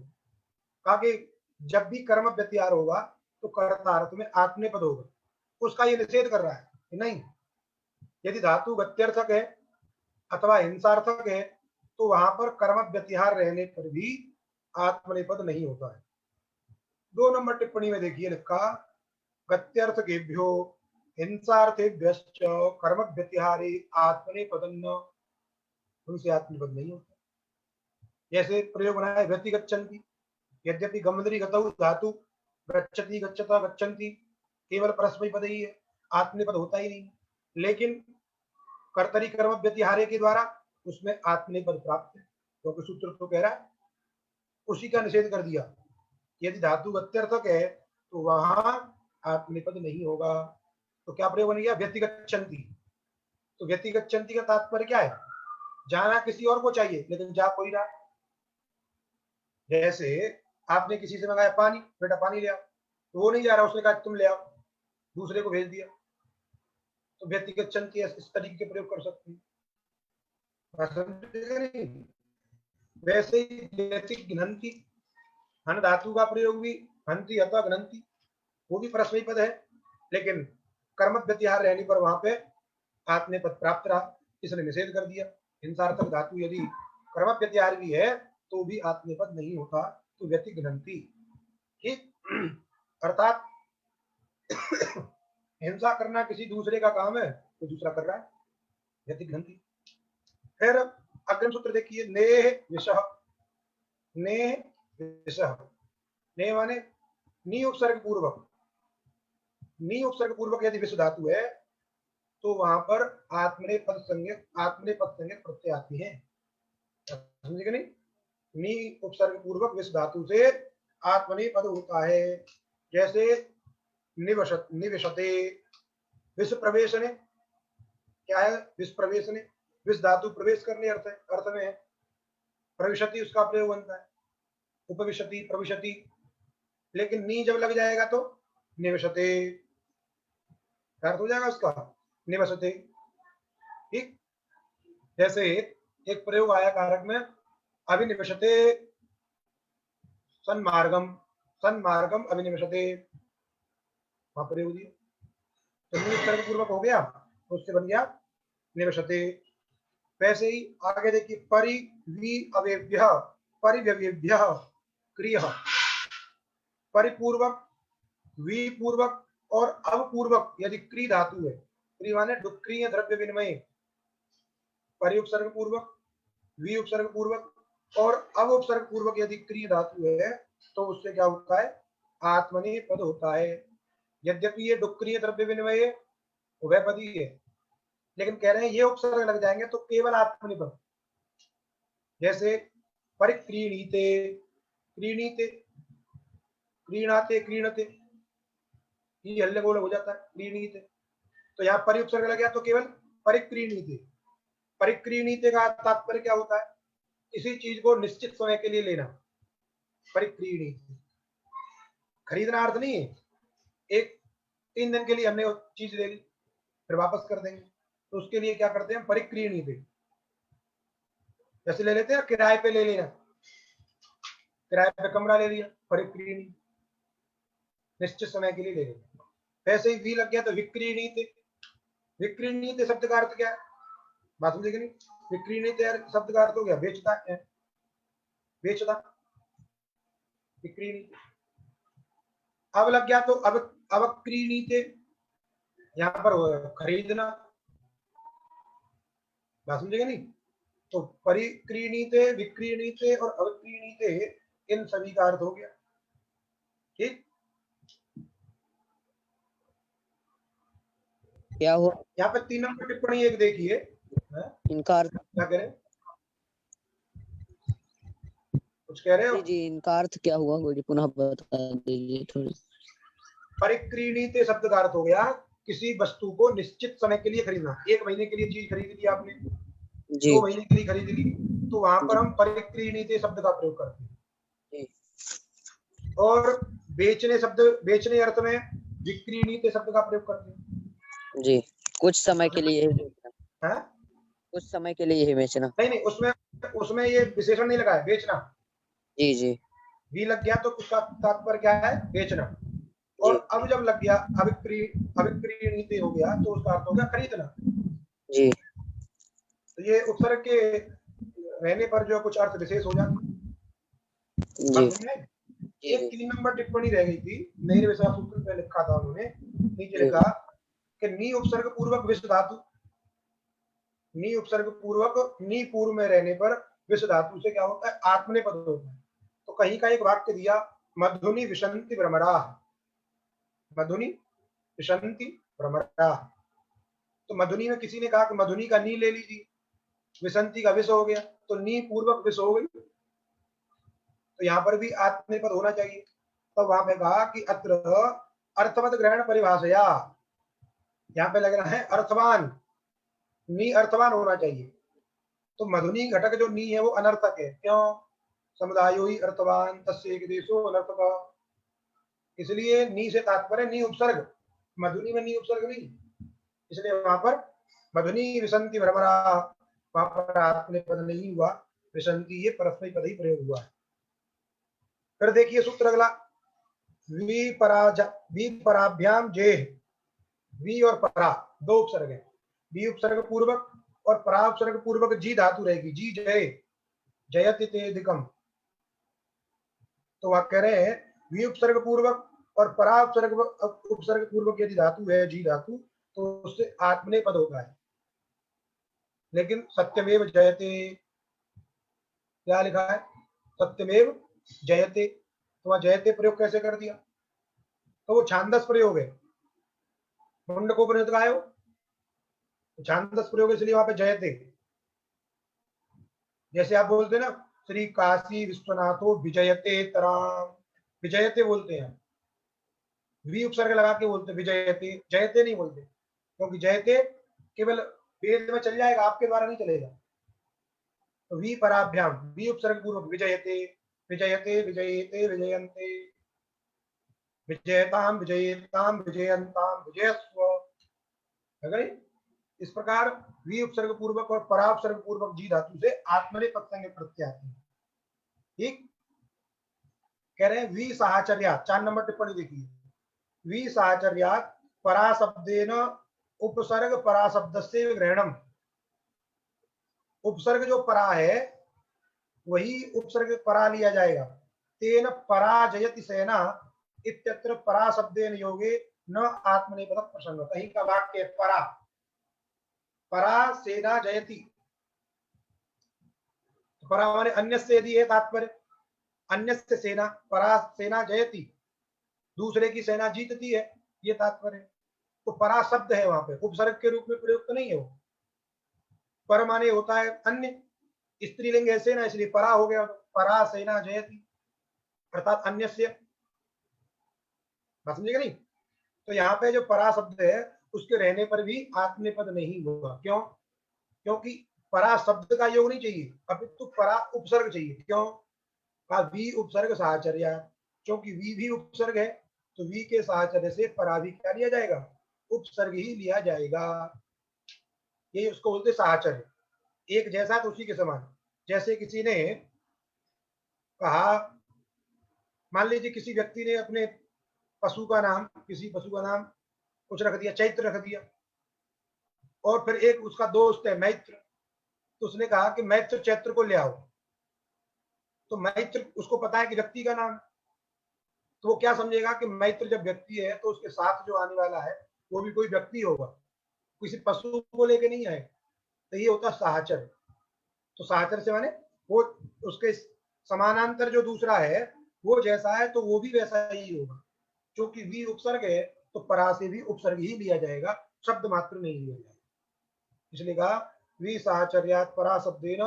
कहा कि जब भी कर्म व्यतिहार होगा तो कर्तार्थ में आत्मनेपद होगा, उसका ये निषेध कर रहा है कि नहीं, यदि धातु गत्यर्थक है अथवा हिंसार्थक है तो वहां पर कर्म व्यतिहार रहने पर भी आत्मनेपद नहीं होता है। 2 नंबर टिप्पणी में देखिए लिखा गत्यर्थकेभ्यो हिंसार्थेभ्यश्च कर्म व्यतिहारे आत्मनेपदन्न, उनसे आत्मनेपद नहीं होता। जैसे प्रयोग बना है व्यति गच्छन्ति, यद्यपि गमदरी गतौ धातु गच्छति गच्छता गच्छन्ति केवल परस्मैपद ही है, आत्मनेपद होता ही नहीं, लेकिन कर्तरी कर्म व्यतिहारे के द्वारा उसमें आत्मनेपद प्राप्त है, क्योंकि सूत्र तो कह रहा है, उसी का निषेध कर दिया। यदि धातु गत्यर्थक है तो वहां आत्मनेपद नहीं होगा। तो क्या प्रयोग बन गया? व्यतिगच्छन्ति। तो व्यतिगच्छन्ति का तात्पर्य क्या है? जाना किसी और को चाहिए लेकिन जा कोई रहा। जैसे आपने किसी से मंगाया पानी, बेटा पानी ले आओ, तो वो नहीं जा रहा, उसने कहा तुम ले आओ, दूसरे को भेज दिया, तो व्यतिगच्छन्ति इस तरीके के प्रयोग कर सकते हैं। वैसे ही व्यतिघ्नन्ति, हन धातु का प्रयोग भी हंति अथवा घ्नन्ति, वो भी परस्मैपद पद है, लेकिन कर्म व्यतिहार रहने पर वहां पे आत्मनेपद प्राप्त रहा, इसने निषेध कर दिया। हिंसार्थक धातु यदि कर्म व्यतिहार भी है तो भी आत्मनेपद नहीं होता, तो व्यतिघ्नन्ति। ठीक, अर्थात हिंसा करना किसी दूसरे का काम है तो दूसरा कर रहा है, व्यतिघ्नन्ति। फिर अग्रिम सूत्र देखिए नेह विषह। नेह विषह, नेह माने नी उपसर्ग पूर्वक, नी उपसर्ग पूर्वक यदि विष धातु है तो वहां पर आत्मनेपद संज्ञक प्रत्यय आती है, समझे कि नहीं? नी उपसर्ग पूर्वक विष धातु से आत्मनेपद होता है। जैसे निविशते, विष प्रवेशने, क्या है? विष प्रवेशने, विष धातु प्रवेश करने अर्थ में है, प्रविशति उसका प्रयोग बनता है, उपविशति प्रविशति, लेकिन नी जब लग जाएगा तो निवसते अर्थ हो जाएगा उसका, निवसते। ठीक, जैसे एक प्रयोग आया कारक में अभिनिवसते सन्मार्गम, सन्मार्गम अभिनिवसते, वहां प्रयोग दिया, तो निवसर्ग पूर्वक हो गया, उससे बन गया निवसते। वैसे ही आगे देखिए परिव्यव्यभ्य, परिव्यव्यभ्य क्रिय, परिपूर्वक, विपूर्वक और अवपूर्वक यदि क्री धातु है, क्री माने डुक्रिय द्रव्य विनिमय, परि उपसर्ग पूर्वक, वि उपसर्ग पूर्वक और अव उपसर्ग पूर्वक यदि क्री धातु है तो उससे क्या होता है? आत्मनेपद होता है। यद्यपि ये डुक्रिय द्रव्य विनिमय उभयपदी है, लेकिन कह रहे हैं ये उपसर्ग लग जाएंगे तो केवल आत्मनेपद। जैसे परिक्रीणीते, क्रीणीते, क्रीणाते, क्रीणते, ये हल्ले गोल हो जाता है, क्रीणीते, तो यहाँ परि उपसर्ग लग गया तो केवल परिक्रीणीते, परिक्रीणीते का तात्पर्य क्या होता है? किसी चीज को निश्चित समय के लिए लेना। परिक्रीणीते खरीदना अर्थ नहीं है, एक 3 दिन के लिए हमने वो चीज ले ली फिर वापस कर देंगे, तो उसके लिए क्या करते हैं? परिक्रीणीते। जैसे ले लेते हैं किराए पे ले लेना, किराए पे कमरा ले लिया, परिक्रीणी, निश्चित समय के लिए ले लेना। वैसे ही वी लग गया तो विक्रीणीते। विक्रीणीते शब्द का अर्थ क्या है? बात समझे कि नहीं? विक्रीणीते शब्द का अर्थ हो गया बेचता है, बेचता, विक्रीणीते। अब लग गया तो अब अवक्रीणीते, यहाँ पर खरीदना। बात समझेगा नहीं? तो परिक्रीणीते, विक्रीणीते और अवक्रीणीते, इन सभी का अर्थ हो गया। ठीक, क्या हुआ? यहाँ पे 3 नंबर टिप्पणी एक देखिए, इनका अर्थ? क्या कह रहे हैं? कुछ कह रहे हो? जी जी, इनका अर्थ क्या हुआ, गुरुजी पुनः बता दीजिए थोड़ी। परिक्रीणीते शब्द का अर्थ हो गया किसी वस्तु को निश्चित समय के लिए खरीदना। 1 महीने के लिए चीज खरीद ली आपने, जी 2 महीने के लिए खरीद ली, तो वहां पर जी हम परिक्रीणीते शब्द का प्रयोग करते हैं। जी और बेचने शब्द, बेचने अर्थ में विक्रीणीते शब्द का प्रयोग करते हैं। जी, कुछ समय के लिए ही बेचना। है? कुछ समय के लिए ही बेचना। नहीं नहीं, उसमें उसमें ये विशेषण नहीं लगा है, बेचना। जी जी भी लग गया तो उसका तात्पर्य क्या है? बेचना। जी और अब जब लग गया अविक्रीणीते हो गया तो उसका अर्थ हो गया खरीदना। जी तो ये उपसर्ग के रहने पर जो कुछ अर्थ विशेष हो जाते हैं। जी बात समझ में आई? जी एक 3 नंबर टिप्पणी रह गई थी, नई विषय सूत्र में लिखा था उन्होंने, नीचे जी लिखा कि नी उपसर्ग पूर्वक विष धातु, नी उपसर्ग पूर्वक, नी पूर्व में रहने पर विष धातु से क्या होता है? आत्मनेपद होता है। तो कहीं का एक वाक्य दिया, मधुनि विशंति भ्रमरा, मधुनि विशंति भ्रमरा। तो मधुनि में किसी ने कहा कि मधुनि का नी ले लीजिए, विसंति का विष हो गया, तो नी पूर्वक विष हो गई, तो यहाँ पर भी आत्मनेपद होना चाहिए। तो वहां पे कहा कि अत्र अर्थवत ग्रहण परिभाषया, यहाँ पे लग रहा है अर्थवान, नी अर्थवान होना चाहिए। तो मधुनी घटक जो नी है वो अनर्थक है। क्यों? समुदायो ही अर्थवान तस्य एक देशो अनर्थक, इसलिए नी से तात्पर्य नी उपसर्ग, मधुनी में नी उपसर्ग नहीं, इसलिए वहां पर मधुनी विसंति भ्रमरा, वहां पर आत्मनेपद नहीं हुआ, विसंति ये परस्मै पद ही प्रयोग हुआ है। फिर देखिए सूत्र अगला, वी पराभ्याम जेह, वी और परा दो उपसर्ग है, वी उपसर्ग पूर्वक और परा उपसर्ग पूर्वक जी धातु रहेगी, जी जय, जयति तेदिकम। तो वहां कह रहे हैं वी उपसर्ग पूर्वक और परा उपसर्ग पूर्वक यदि धातु है जी धातु, तो उससे आत्मनेपद होता है। लेकिन सत्यमेव जयते, क्या लिखा है? सत्यमेव जयते, तो वहां जयते प्रयोग कैसे कर दिया? तो वो छांदस प्रयोग है, मुंडकोपनिषद का है वो, छांदस प्रयोग, इसलिए वहां पे जयते। जैसे आप बोलते हैं ना, श्री काशी विश्वनाथो विजयते तराम, विजयते बोलते हैं, वी उपसर्ग लगा के बोलते, विजयते, जयते नहीं बोलते, क्योंकि जयते केवल वेद में चल जाएगा, आपके द्वारा नहीं चलेगा। तो वी पराभ्याम, वी उपसर्ग पूर्वक विजयते, विजयते, विजयते, विजयन्ते, विजयताम, विजयताम, विजयंताम, विजयस्व। अगर इस प्रकार वी उपसर्ग पूर्वक और परा उपसर्ग पूर्वक जी धातु से आत्मनेपद संज्ञा प्रत्यय आते हैं। ठीक, कह रहे हैं वी साहचर्या, 4 नंबर टिप्पणी देखिए, वी साहचर्या परा शब्देन उपसर्ग परा शब्द से ग्रहणम, उपसर्ग जो परा है वही उपसर्ग परा लिया जाएगा। तेन पराजयति सेना इत्यत्र परा शब्देन योगे न आत्मनेपद प्रसंग, कहीं का वाक्य परा, परा सेना जयति, परा माने अन्य से यदि है तात्पर्य, अन्य से सेना, परा सेना जयति, दूसरे की सेना जीतती है, ये तात्पर्य। तो परा शब्द है वहां पे, उपसर्ग के रूप में प्रयुक्त तो नहीं है वो। पर माने होता है अन्य, स्त्रीलिंग है सेना, इसलिए परा हो गया, परा सेना जयति अर्थात अन्य से। समझेगा नहीं? तो यहाँ पे जो परा शब्द है उसके रहने पर भी आत्मनेपद नहीं होगा। क्यों? क्योंकि परा शब्द का योग नहीं चाहिए, अपितु परा उपसर्ग चाहिए। क्यों? का वी उपसर्ग साहचर्या, क्योंकि वी भी उपसर्ग है, तो वी के साहचर्य से परा भी क्या लिया जाएगा? उपसर्ग ही लिया जाएगा। ये उसको बोलते साहचर्य, एक जैसा तो उसी के समान। जैसे किसी ने कहा, मान लीजिए किसी व्यक्ति ने अपने पशु का नाम, किसी पशु का नाम कुछ रख दिया, चैत्र रख दिया, और फिर एक उसका दोस्त है मैत्र, तो उसने कहा कि मैत्र चैत्र को ले आओ। तो मैत्र उसको पता है कि व्यक्ति का नाम, तो वो क्या समझेगा कि मैत्र जब व्यक्ति है तो उसके साथ जो आने वाला है वो भी कोई व्यक्ति होगा, किसी पशु को लेके नहीं आए। तो ये होता साहचर्य। तो साहचर्य से माने वो उसके समानांतर जो दूसरा है वो जैसा है तो वो भी वैसा ही होगा। क्योंकि वी उपसर्ग है तो परा से भी उपसर्ग ही लिया जाएगा, शब्द मात्र नहीं लिया जाएगा। इसलिए कहा वी साहचर्यात् परा शब्देन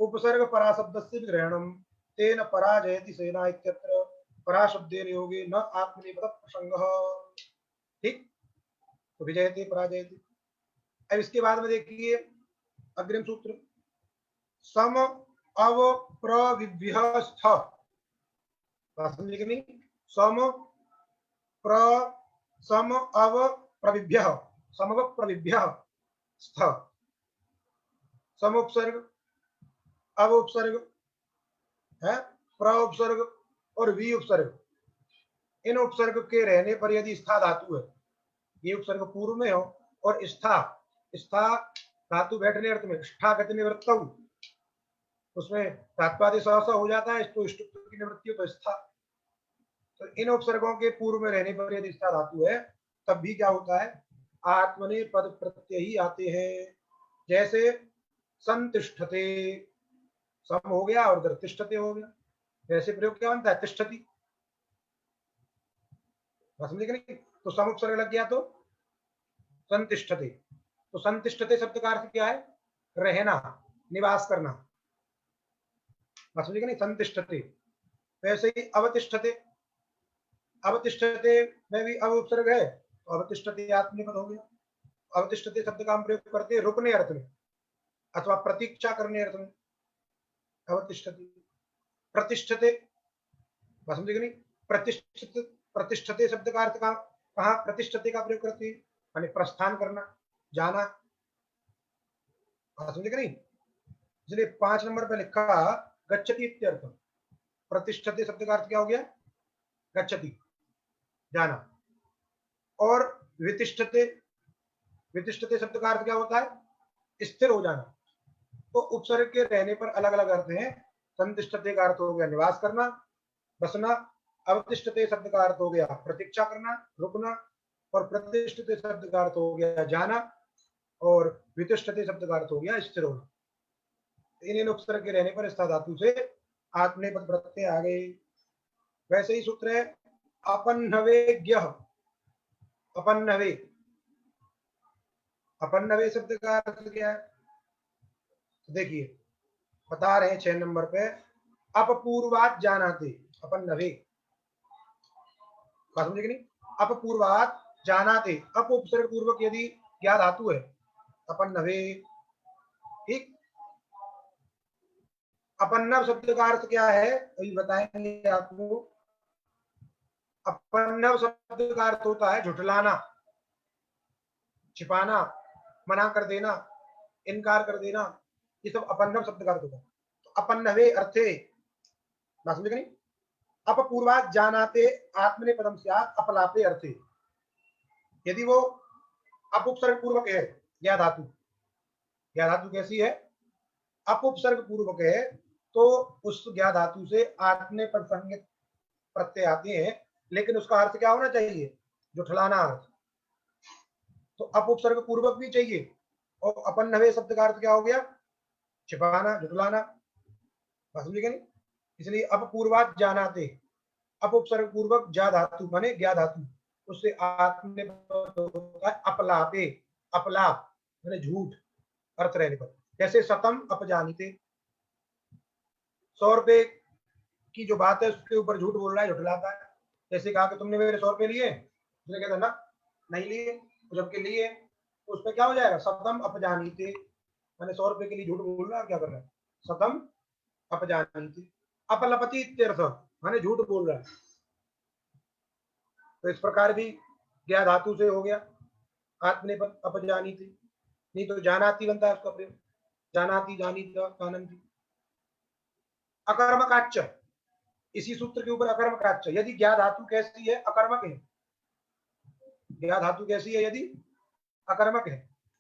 उपसर्ग परा शब्दस्य विग्रहणम तेन पराजयति सेना इत्यत्र परा शब्देन योगे न आत्मनेपद प्रसंगः। ठीक, तो विजयते पराजयति। अब इसके बाद में देखिए अग्रिम सूत्र, सम अव प्रविभ्य स्थ, समझे कि नहीं? सम अव प्रविभ्य, समव प्रविभ्य स्थ, सम उपसर्ग, अव उपसर्ग है, प्र उपसर्ग और वी उपसर्ग, इन उपसर्ग के रहने पर यदि स्था धातु है, ये उपसर्ग पूर्व में हो और स्था, स्था धातु बैठने अर्थ में, स्था गति निवृत्त, उसमें धात्वादि सहसा हो जाता है, तो इष्टुत्व की निवृत्ति हो तो स्था। तो इन उपसर्गों के पूर्व में रहने पर यदि स्था धातु है तब भी क्या होता है? आत्मने पद प्रत्यय ही आते हैं। जैसे संतिष्ठते, सम हो गया और उधर तिष्ठते हो गया, वैसे प्रयोग क्या बनता है? तिष्ठति। समझे कि नहीं? तो सम उपसर्ग लग गया तो संतिष्ठते। तो संतिष्ठते शब्द का अर्थ क्या है? रहना, निवास करना। समझे कि नहीं? संतिष्ठते। वैसे ही अवतिष्ठते, अवतिष्ठते में भी अव उपसर्ग है तो अवतिष्ठते आत्मनेपद हो गया। अवतिष्ठते शब्द का हम प्रयोग करते हैं रुकने अर्थ में अथवा प्रतीक्षा करने अर्थ में, अवतिष्ठते। प्रतिष्ठते, समझे कि नहीं? प्रतिष्ठित, प्रतिष्ठते शब्द का अर्थ कहाँ प्रतिष्ठते का प्रयोग करते हैं? यानी प्रस्थान करना, जाना। समझे कि नहीं? इसलिए 5 नंबर पे लिखा गच्छति इत्यर्थ। प्रतिष्ठते शब्द का अर्थ क्या हो गया? गच्छति, जाना। और वितिष्ठते, वितिष्ठते शब्द का अर्थ क्या होता है? स्थिर हो जाना। तो उपसर्ग के रहने पर अलग अलग अर्थ हैं। संतिष्ठते का अर्थ हो गया निवास करना, बसना। अवतिष्ठते शब्द का अर्थ हो गया प्रतीक्षा करना, रुकना। और प्रतिष्ठिते शब्द का अर्थ हो गया जाना, और वितिष्ठते शब्द का अर्थ हो गया स्थिर होना। इन उपसर्ग के रहने पर स्था धातु से आत्मनेपद प्रत्यय आ गए। वैसे ही सूत्र है अपन्नवे ज्ञः, अपन्नवे, अपन्नवे शब्द का अर्थ क्या है? देखिए बता रहे हैं 6 नंबर पे, अपपूर्वात जानाते, अपन्नवे। बात समझे कि नहीं? अपपूर्वात जानाते, अप उपसर्ग पूर्वक यदि क्या धातु है? अपन्नवे। ठीक, अपन्नव शब्द का अर्थ क्या है अभी बताएंगे आपको। अपन्नव शब्द का अर्थ होता है झुठलाना, छिपाना, मना कर देना, इनकार कर देना, ये सब अपन्नव शब्द का अर्थ होता है। तो अपन्नवे अर्थे, बात समझे कि नहीं? अपपूर्वात जानाते आत्मनेपदम स्यात् अपलापे अर्थे। यदि वो अप उपसर्ग पूर्वक है या धातु, या धातु कैसी है? अप उपसर्ग पूर्वक है तो उस ज्ञा धातु से आत्मने पर संज्ञक प्रत्यय आते हैं, लेकिन उसका अर्थ क्या होना चाहिए? जुठलाना अर्थ। तो अप उपसर्ग पूर्वक भी चाहिए। और अपन्नवे शब्द का अर्थ क्या हो गया? छिपाना, जुठलाना। समझे कि नहीं? इसलिए अपपूर्वात जानाते, अप उपसर्ग पूर्वक जा धातु माने ज्ञा धातु, उससे आत्मने होता है अपलापे, अपलाप माने झूठ अर्थ रहने पर। जैसे सतम अपजानीते, 100 रुपए की जो बात है उसके ऊपर झूठ बोल रहा है, झुठलाता है। जैसे कहा कि तुमने मेरे 100 रुपए लिए, उसने कहता ना नहीं लिए, जबकि लिए, तो उसमें क्या हो जाएगा? सतम अपजानीते, मैंने 100 रुपए के लिए झूठ बोल रहा है, क्या कर रहा है? शतम अपजानीति, अपलपति इत्यर्थ, माने झूठ बोल रहा है। तो इस प्रकार भी ज्ञा धातु से हो गया आत्मनेपद अपजानीति, नहीं तो जानाति बनता है उसका प्रयोग, जानाति जानीत जानन्ति। अकर्मकाच्च, इसी सूत्र के ऊपर अकर्मकाच्च, यदि ज्ञा धातु कैसी है? अकर्मक है। ज्ञा धातु कैसी है? यदि अकर्मक है,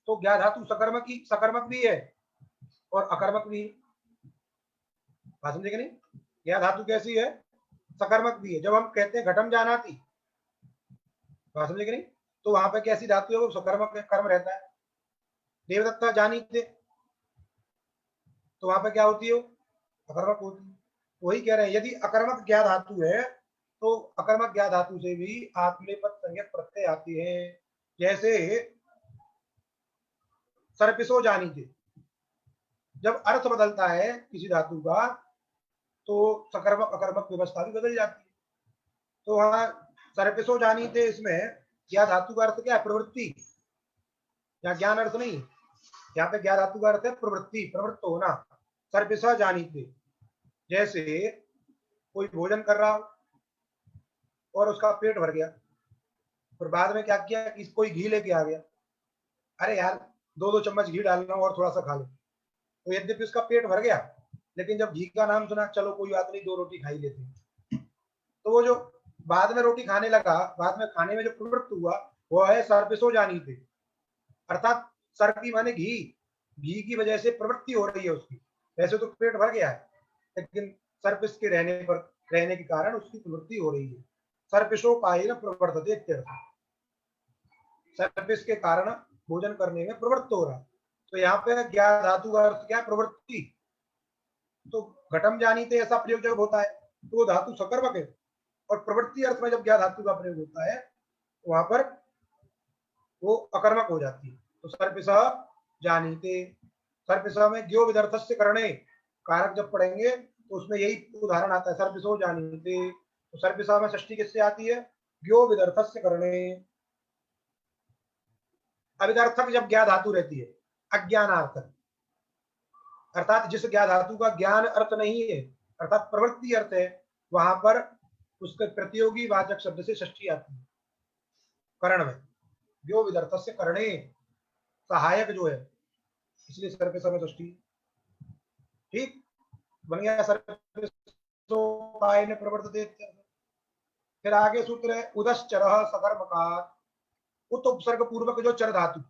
तो ज्ञा धातु सकर्मक भी है और अकर्मक भी है। बात समझे कि नहीं? ज्ञा धातु कैसी है? सकर्मक भी है। जब हम कहते हैं घटम जानाति, बात समझे कि नहीं? तो वहां पे कैसी धातु है? वो सकर्मक कर्म रहता है। देवदत्ता जानीते, तो वहां पे क्या होती है? अकर्मक होती है। वही कह रहे हैं, यदि अकर्मक ज्ञा धातु है तो अकर्मक ज्ञा धातु से भी आत्मनेपद संज्ञक प्रत्यय आती है। जैसे सर्पिसो जानीते, जब अर्थ बदलता है किसी धातु का तो सकर्मक अकर्मक व्यवस्था भी बदल जाती है। तो वहां सर्पिसो जानीते, इसमें ज्ञा धातु का अर्थ क्या है? प्रवृत्ति, या ज्ञान अर्थ नहीं। यहाँ पे ज्ञा धातु का अर्थ है प्रवृत्ति, प्रवृत्त होना। सर्पिसा जानीते, जैसे कोई भोजन कर रहा हो और उसका पेट भर गया, फिर बाद में क्या किया कि कोई घी लेके आ गया, अरे यार 2-2 चम्मच घी डालना और थोड़ा सा खा लो। तो यद्यपि उसका पेट भर गया, लेकिन जब घी का नाम सुना, चलो कोई बात नहीं 2 रोटी खाई लेते हैं, तो वो जो बाद में रोटी खाने लगा, बाद में खाने में जो प्रवृत्त हुआ वो है सर्पिसो जानीते, अर्थात सर्पी माने घी, घी की वजह से प्रवृत्ति हो रही है उसकी। वैसे तो पेट भर गया है, लेकिन सर्पिस के रहने के कारण उसकी प्रवृत्ति हो रही है। सर्पिशो पायेन प्रवर्तते इत्यर्थ, सर्पिस के कारण भोजन करने में प्रवृत्त हो रहा। तो यहाँ पे ज्ञा धातु का अर्थ क्या? प्रवृत्ति। तो घटम जानीते ऐसा प्रयोग जब होता है तो वो धातु सकर्मक है, और प्रवृत्ति अर्थ में जब ज्ञा धातु का प्रयोग होता है तो वहां पर वो अकर्मक हो जाती है। तो सर्पिसा जानीते, सर्पिसा में ज्ञो विदर्थस्य करणे, कारक जब पढ़ेंगे तो उसमें यही उदाहरण आता है, सर्पिसो जानीते। तो सर्पिसा में षष्ठी किससे आती है? ज्ञो विदर्थस्य करणे। अविदर्थक जब ज्ञा धातु रहती है, अज्ञानार्थक, अर्थात जिस ज्ञा धातु का ज्ञान अर्थ नहीं है, अर्थात प्रवृत्ति अर्थ है, वहां पर उसके प्रतियोगी वाचक शब्द से षष्ठी आती है करण में। ज्ञो विदर्थस्य करणे, सहायक जो है, इसलिए सर पे समय षष्ठी। ठीक बन गया सर्पिसो पायेन प्रवर्तते। फिर आगे सूत्र है उदश्चरः सकर्मकात्, उत उपसर्ग पूर्वक जो चर धातु,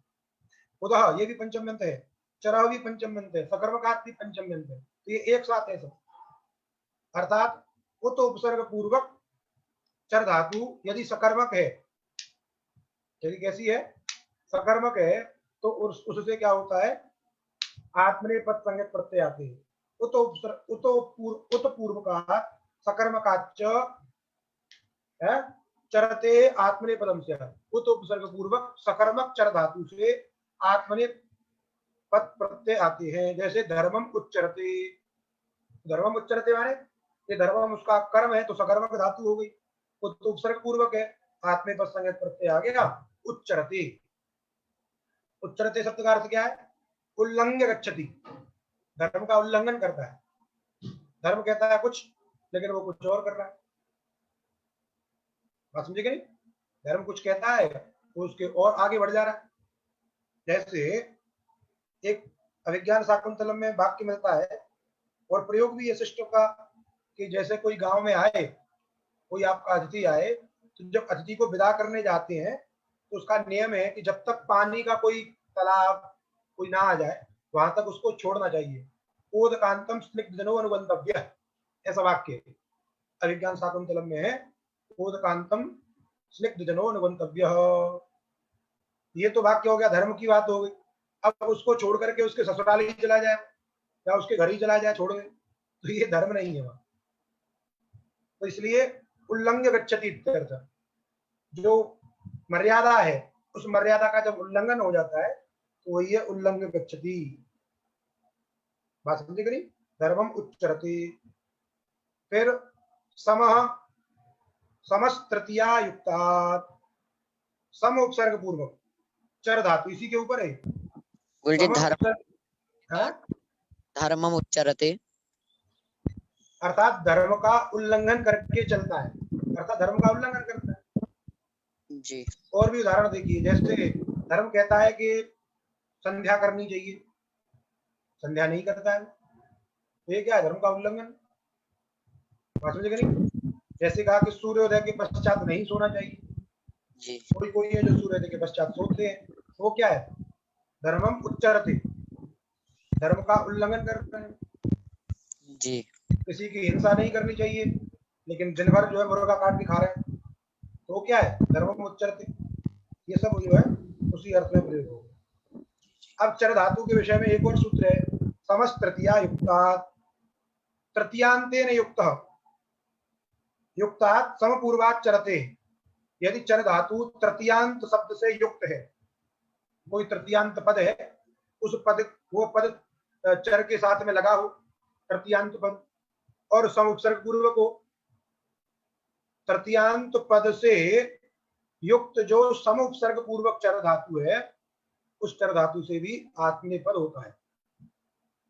उदह ये भी पंचम्यंत है, चरह भी पंचम्यंत है, सकर्मकात् भी पंचम्यंत है, तो ये एक साथ है सब। अर्थात उत उपसर्ग पूर्वक चर धातु यदि सकर्मक है, यदि कैसी है? सकर्मक है, तो उससे क्या होता है? आत्मनेपद संज्ञक प्रत्यय आते हैं। उत पूर्व का सकर्मकाच्च है, चरते आत्मनेपदम से, उत उपसर्ग पूर्वक सकर्मक चर धातु से आत्मनेपद प्रत्यय आते हैं। जैसे धर्मम उच्चरते, धर्मम उच्चरते माने ये धर्मम उसका कर्म है, तो सकर्मक धातु हो गई, उत उपसर्ग पूर्वक है, आत्मनेपद संज्ञक प्रत्यय आ गया उच्चरते। उच्चरते शब्द का अर्थ क्या है? उल्लंघ्य गच्छति, धर्म का उल्लंघन करता है। धर्म कहता है कुछ, लेकिन वो कुछ और कर रहा है। बात समझे कि नहीं? धर्म कुछ कहता है, वो उसके और आगे बढ़ जा रहा है। जैसे एक अभिज्ञान शाकुंतलम में वाक्य मिलता है और प्रयोग भी है शिष्टों का, कि जैसे कोई गांव में आए, कोई आपका अतिथि आए, तो जब अतिथि को विदा करने जाते हैं तो उसका नियम है कि जब तक पानी का कोई तालाब कोई ना आ जाए वहां तक उसको छोड़ना चाहिए। ओदकांतम स्निग्धजनो अनुबंधव्य, ऐसा वाक्य अभिज्ञान शाकुंतलम में है, ओदकांतम स्निग्धजनो अनुबंधव्य। ये तो वाक्य हो गया, धर्म की बात हो गई। अब उसको छोड़ करके उसके ससुराल ही चला जाए या उसके घर ही चला जाए छोड़ गए, तो ये धर्म नहीं है वहां। तो इसलिए उल्लंघ्य गच्छति इत्यर्थ, जो मर्यादा है उस मर्यादा का जब उल्लंघन हो जाता है तो वही है उल्लंघ्य गच्छति। बात समझे करी? धर्मम उच्चरति। फिर समः समस्तृतीया युक्तात्, सम उपसर्ग पूर्वक चर धातु इसी के ऊपर है। गुरुजी धर्म हाँ? धर्मम उच्चरते। अर्थात धर्म का उल्लंघन करके चलता है, अर्थात धर्म का उल्लंघन करता है। जी और भी उदाहरण देखिए, जैसे धर्म कहता है कि संध्या करनी चाहिए, संध्या नहीं करता है, तो ये क्या है? धर्म का उल्लंघन। बात समझे कि नहीं? जैसे कहा कि सूर्योदय के पश्चात नहीं सोना चाहिए, जी कोई कोई है जो सूर्योदय के पश्चात सोते हैं, तो वो क्या है? धर्मम उच्चरते, धर्म का उल्लंघन कर रहे हैं। जी किसी की हिंसा नहीं करनी चाहिए, लेकिन दिन भर जो है मुर्गा काट के खा रहे हैं, तो वो क्या है? धर्मम उच्चरते। ये सब जो है उसी अर्थ में प्रयोग होगा। अब चर धातु के विषय में एक और सूत्र है, समस्त तृतीया युक्तात्, तृतीयांतेन युक्तः, युक्तात् समपूर्वात् चरते। यदि चर धातु तृतीयांत शब्द से युक्त है, कोई तृतीयांत पद है, उस पद, वो पद चर के साथ में लगा हो, तृतीयांत पद, और सम उपसर्ग पूर्वक हो, तृतीयांत पद से युक्त जो सम उपसर्ग पूर्वक चर धातु है, उस चर धातु से भी आत्मनेपद होता है।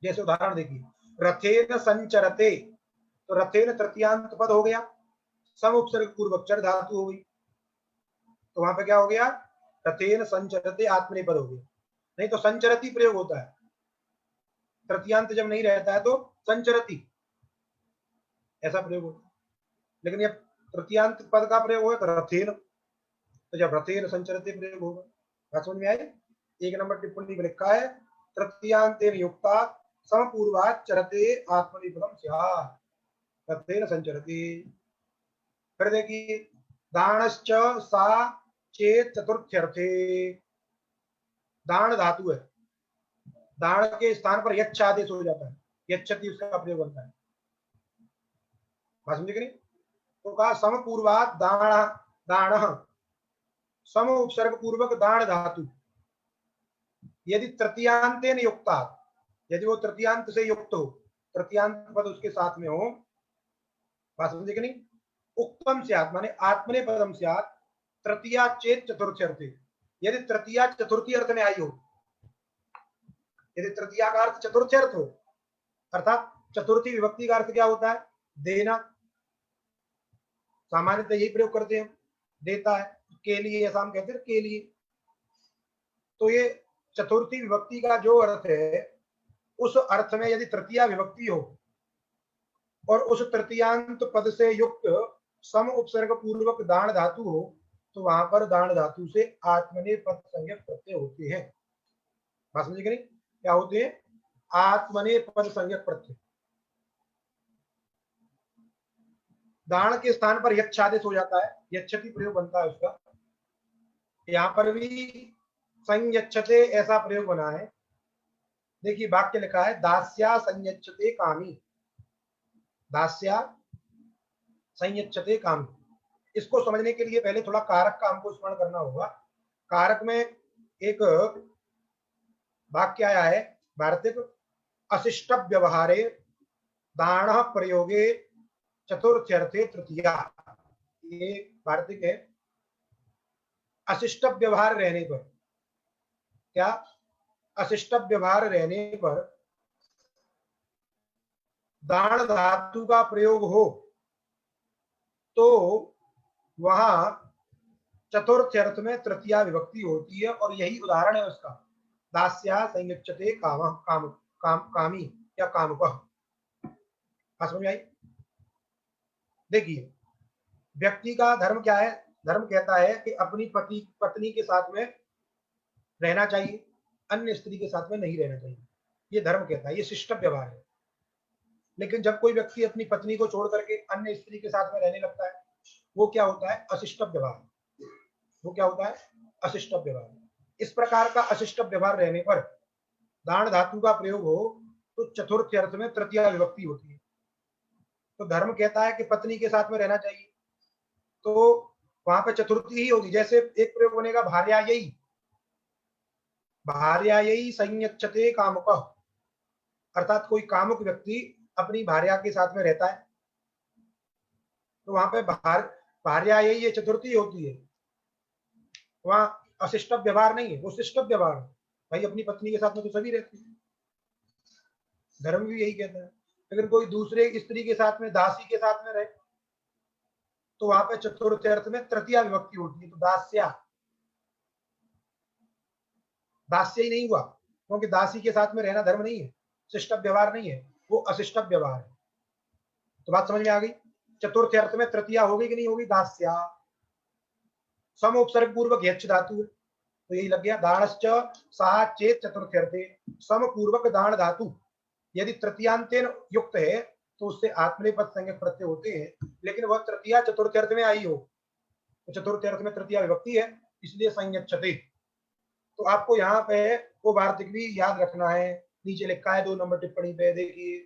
जैसे उदाहरण देखिए, रथेन संचरते, तो रथेन तृतीयांत पद हो गया, सम उपसर्ग पूर्वक चर धातु हो गई, तो वहां पे क्या हो गया? रथेन संचरते आत्मनेपद हो गया। नहीं तो संचरती प्रयोग होता है, तृतीयांत जब नहीं रहता है तो संचरती ऐसा प्रयोग होता है। लेकिन जब तृतीयांत पद का प्रयोग होगा तो रथेन, तो जब रथेन संचरते प्रयोग होगा। बात समझ में आई? एक नंबर टिप्पणी में लिखा है, तृतीयांतेन युक्ता समपूर्वात् चरते आत्मनेपदम स्यात्, रथेन संचरते। फिर देखिए, दानश्च सा चेत चतुर्थ्यर्थे, दान धातु है, दान के स्थान पर यच्छ आदेश हो जाता है, यच्छति उसका प्रयोग बनता है। बात समझे कि नहीं? तो कहा समपूर्वात् दान, दान सम उपसर्ग पूर्वक दान धातु, यदि तृतीयांतेन युक्ता, यदि वो तृतीयांत से युक्त हो, तृतीयांत पद उसके साथ में हो, बात समझे कि नहीं? उक्तम स्यात् माने आत्मनेपदम स्यात्, तृतीया चेत चतुर्थी अर्थे, यदि तृतीया चतुर्थी अर्थ में आई हो, यदि तृतीया का अर्थ चतुर्थी अर्थ हो, अर्थात चतुर्थी विभक्ति का अर्थ क्या होता है? देना, सामान्यतः यही प्रयोग करते हैं, देता है, के लिए, ऐसा हम कहते हैं के लिए। तो ये चतुर्थी विभक्ति का जो अर्थ है, उस अर्थ में यदि तृतीया विभक्ति हो और उस तृतीयांत पद से युक्त सम उपसर्ग पूर्वक दान धातु हो, तो वहां पर दान धातु से आत्मनेपद संज्ञक प्रत्यय होते हैं। बात समझे कि नहीं? क्या होते हैं? आत्मनेपद संज्ञक प्रत्यय। दान के स्थान पर यच्छादेश हो जाता है, यच्छति प्रयोग बनता है उसका। यहां पर भी संयच्छते ऐसा प्रयोग बना है। देखिए वाक्य लिखा है, दास्या संयच्छते कामी, दास्या संयच्छते कामी। इसको समझने के लिए पहले थोड़ा कारक का हमको स्मरण करना होगा। कारक में एक वाक्य आया है, वार्तिक, अशिष्ट व्यवहारे दान प्रयोगे चतुर्थ्यर्थे तृतीया, ये वार्तिक है। अशिष्ट व्यवहार रहने पर, क्या? अशिष्ट व्यवहार रहने पर दान धातु का प्रयोग हो तो वहां चतुर्थ अर्थ में तृतीया विभक्ति होती है, और यही उदाहरण है उसका, दास्या संयुच्यते काम काम काम कामी या कामुकः। समझ में आई? देखिए, व्यक्ति का धर्म क्या है? धर्म कहता है कि अपनी पत्नी के साथ में रहना चाहिए, अन्य स्त्री के साथ में नहीं रहना चाहिए, ये धर्म कहता है, ये शिष्ट व्यवहार है। लेकिन जब कोई व्यक्ति अपनी पत्नी को छोड़ करके अन्य स्त्री के साथ में रहने लगता है, वो क्या होता है? अशिष्ट व्यवहार। वो क्या होता है? अशिष्ट व्यवहार। इस प्रकार का अशिष्ट व्यवहार रहने पर दान धातु का प्रयोग हो तो चतुर्थ अर्थ में तृतीया विभक्ति होती है। तो धर्म कहता है कि पत्नी के साथ में रहना चाहिए, तो वहां पे चतुर्थी ही होगी। जैसे एक प्रयोग बनेगा, भार्यायै, भार्यायै संयच्छते कामुकः, अर्थात कोई कामुक व्यक्ति अपनी भार्या के साथ में रहता है, तो वहां पे भार्यायै ये चतुर्थी होती है, वहां अशिष्ट व्यवहार नहीं है, वो शिष्ट व्यवहार है। भाई अपनी पत्नी के साथ में तो सभी रहते हैं, धर्म भी यही कहता है। लेकिन कोई दूसरे स्त्री के साथ में, दासी के साथ में रहे, तो वहां पे चतुर्थ अर्थ में तृतीया विभक्ति होती है, तो दास्या, दास्य ही नहीं हुआ, क्योंकि दासी के साथ में रहना धर्म नहीं है, शिष्ट व्यवहार नहीं है, वो अशिष्ट व्यवहार है। तो बात समझ में आ गई। चतुर्थ अर्थ में तृतीया होगी कि नहीं होगी, दास्या। सम उपसर्ग पूर्वक यच्छ धातु है, तो यही लग गया। दाणश्च सा चेत चतुर्थ अर्थे, सम पूर्वक दाण धातु यदि तृतीयांतेन युक्त है तो उससे आत्मनेपद संज्ञक प्रत्यय होते हैं, लेकिन वह तृतीया चतुर्थ अर्थ में आई हो, तो चतुर्थ अर्थ में तृतीया विभक्ति है, इसलिए संयच्छते। तो आपको यहाँ पे वो वार्तिक भी याद रखना है, नीचे लिखा है 2 नंबर टिप्पणी पे, देखिए।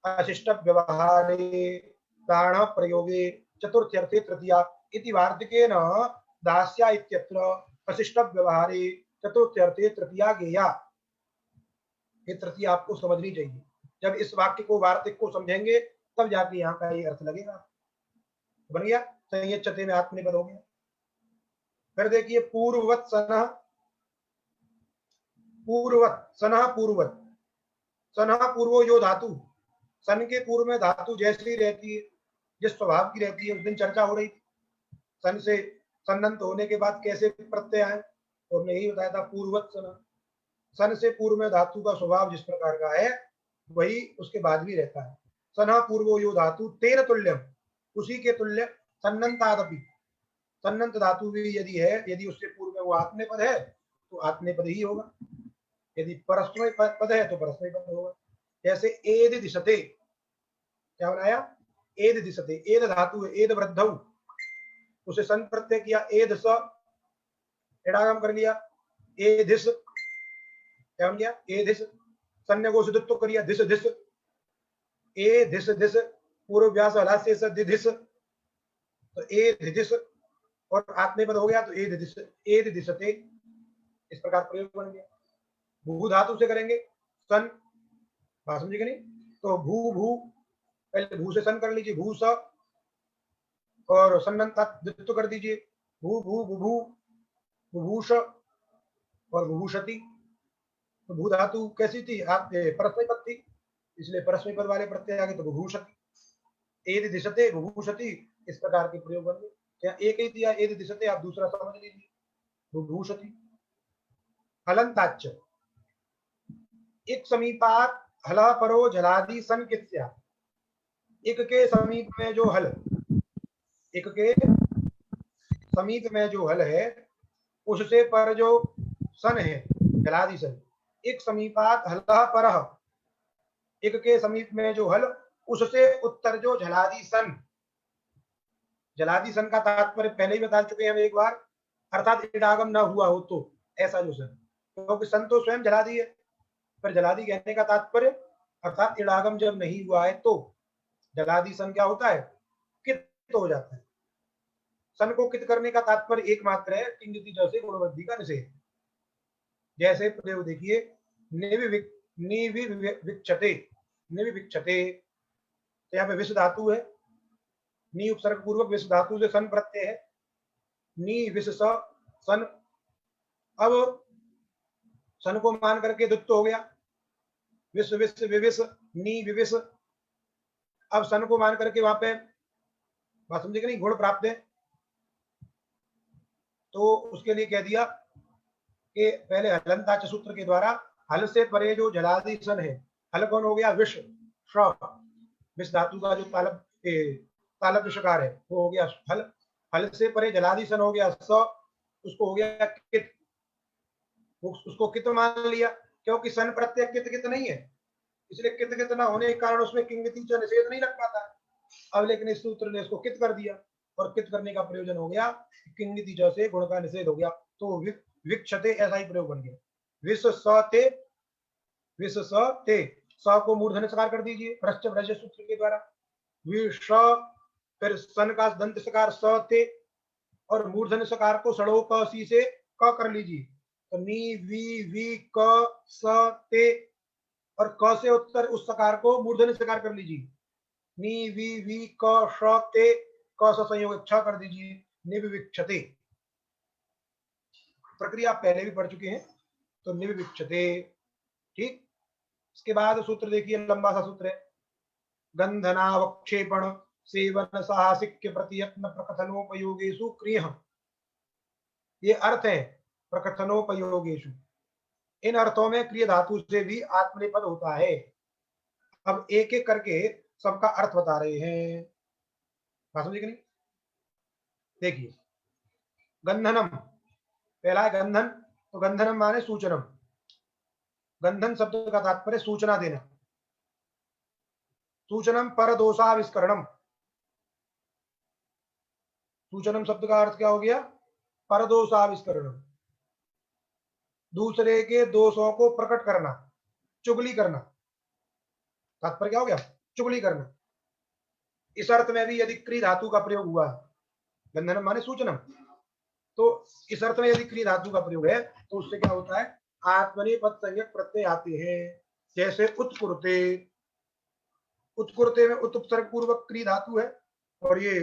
अशिष्ट व्यवहारे दाण प्रयोगे चतुर्थ्यर्थे तृतीया इति वार्तिकेन दास्या इत्यत्र अशिष्ट व्यवहारे चतुर्थ्यर्थे तृतीया गेया। ये तृतीया आपको समझनी चाहिए। जब इस वाक्य को, वार्तिक को समझेंगे तब जाके यहाँ का ये अर्थ लगेगा। बन गया, संयच्छते में आत्मनिपद हो गया। फिर देखिए पूर्ववत सनः, पूर्ववत सनः, पूर्ववत सनः पूर्वो यो धातु, सन के पूर्व में धातु जैसी रहती है, जिस स्वभाव की रहती है, उस दिन चर्चा हो रही थी। सन से सन्नंत होने के बाद कैसे प्रत्यय आए, और हमने यही बताया था पूर्ववत सनः। सन से पूर्व में धातु का स्वभाव जिस प्रकार का है वही उसके बाद भी रहता है। सनः पूर्वो यो धातु तेन तुल्यम, उसी के तुल्य सन्नंतादपि, सन्नंत धातु भी यदि है, यदि उससे पूर्व में वो आत्मनेपद है तो आत्मनेपद ही होगा, यदि परस्मै पद है तो परस्मै पद होगा। जैसे एद दिशते, क्या बनाया, एद दिशते, एद धातु है, एद वृद्धौ, उसे सन प्रत्यय किया, एद स, एडागम कर लिया, एधिस, क्या बन गया, एधिस, सन्य को सिद्धत्व करिया, this this, A this this, पूर्व व्यास हलास्य स दिधिस, तो ए धिस, और आत्मनेपद हो गया तो एद दिस, एद दिशते, इस प्रकार प्रयोग बन गया। भू धातु से करेंगे सन, बात समझे कि नहीं, तो भू भू, पहले भू से सन कर लीजिए, भू स, और सन्नंत कर दीजिए, भू भू बुभू, बुभूष और बुभूषति। तो भू धातु कैसी थी, आप परस्मै पद थी, इसलिए परस्मै पद वाले प्रत्यय आगे तो बुभूषति, एद दिशते बुभूषति, इस प्रकार के प्रयोग बन गए। क्या एक ही दिया एद दिशते, आप दूसरा समझ लीजिए, बुभूषति। हलंताच्च, एक समीपात हला परो जलादि सन कित्या, एक के समीप में जो हल, एक के समीप में जो हल है उससे पर जो सन है, जलादि सन, एक समीपात हला पर, एक के समीप में जो हल उससे उत्तर जो झलादि सन। जलादि सन का तात्पर्य पहले ही बता चुके हैं हम एक बार, अर्थात इडागम न हुआ हो तो, ऐसा जो सन, क्योंकि सन तो स्वयं जलादि है, पर जलादि कहने का तात्पर्य अर्थात इडागम जब नहीं हुआ है तो जलादि सन क्या होता है, कित हो जाता है। सन को कित करने का तात्पर्य एकमात्र है, किंगति जैसे गुणवृद्धि का निषेध। जैसे प्रयोग देखिए, निविविक्षते, निविविक्षते, तो यहाँ पे विष धातु है, नी उपसर्ग पूर्वक विष धातु से सन प्रत्यय है, नी विष सन, अब सन को मान करके दुत्त हो गया, विश्व विश्व विविश, नी विविश, अब सन को मान करके वहां पे, बात समझे कि नहीं, गुण प्राप्त है, तो उसके लिए कह दिया कि पहले हलंताच सूत्र के द्वारा हल से परे जो जलादि सन है, हल कौन हो गया, विष, विष धातु का जो तालव्य शकार है वो हो गया हल, हल से परे जलादि सन हो गया स, उसको हो गया कित, उसको कित मान लिया, क्योंकि सन प्रत्यय कित कित नहीं है, इसलिए कित कित ना होने के कारण उसमें किंगति निषेध नहीं लग पाता। अब लेकिन इस सूत्र ने इसको कित कर दिया, और कित करने का प्रयोजन हो गया किंगति जैसे गुण का निषेध हो गया, तो विक्षते ऐसा ही प्रयोग बन गया। विश्व सते, विश्व सते, स को मूर्धन्य सकार कर दीजिए प्रश्च भ्रज सूत्र के द्वारा, विष, फिर सन का दंत सकार सते, और मूर्धन्य सकार को सड़ो क सी से क कर लीजिए, तो नी वी वी क स ते, और क से उत्तर उस सकार को मूर्धन्य सकार कर लीजिए, नी वी वी क श ते, क स संयोग छ कर दीजिए, निविविक्षते। प्रक्रिया पहले भी पढ़ चुके हैं, तो निविविक्षते, ठीक। इसके बाद सूत्र देखिए, लंबा सा सूत्र है, गंधनावक्षेपण सेवन साहसिक्य प्रतियत्न प्रकथनोपयोगेषु क्रियः। ये अर्थ है प्रकथनोपयोगेषु। इन अर्थों में क्रिय धातु से भी आत्मनेपद होता है। अब एक एक करके सबका अर्थ बता रहे हैं, बात समझे कि नहीं? देखिए, गंधनम, पहला है गंधन, तो गंधनम माने सूचनम। गंधन शब्द का तात्पर्य सूचना देना। सूचनम पर दोषाविष्करणम, सूचनम शब्द का अर्थ क्या हो गया? पर दोषाविष्करणम, दूसरे के दोषों को प्रकट करना, चुगली करना। तात्पर्य क्या हो गया? चुगली करना। इस अर्थ में भी यदि क्री धातु का प्रयोग हुआ, गंधनम माने सूचनम, तो इस अर्थ में यदि क्री धातु का प्रयोग है तो उससे क्या होता है? आत्मनेपद संज्ञक प्रत्यय आते हैं। जैसे उत्कुरुते, उत्कुरुते में उत उपसर्ग पूर्वक क्री धातु है, और ये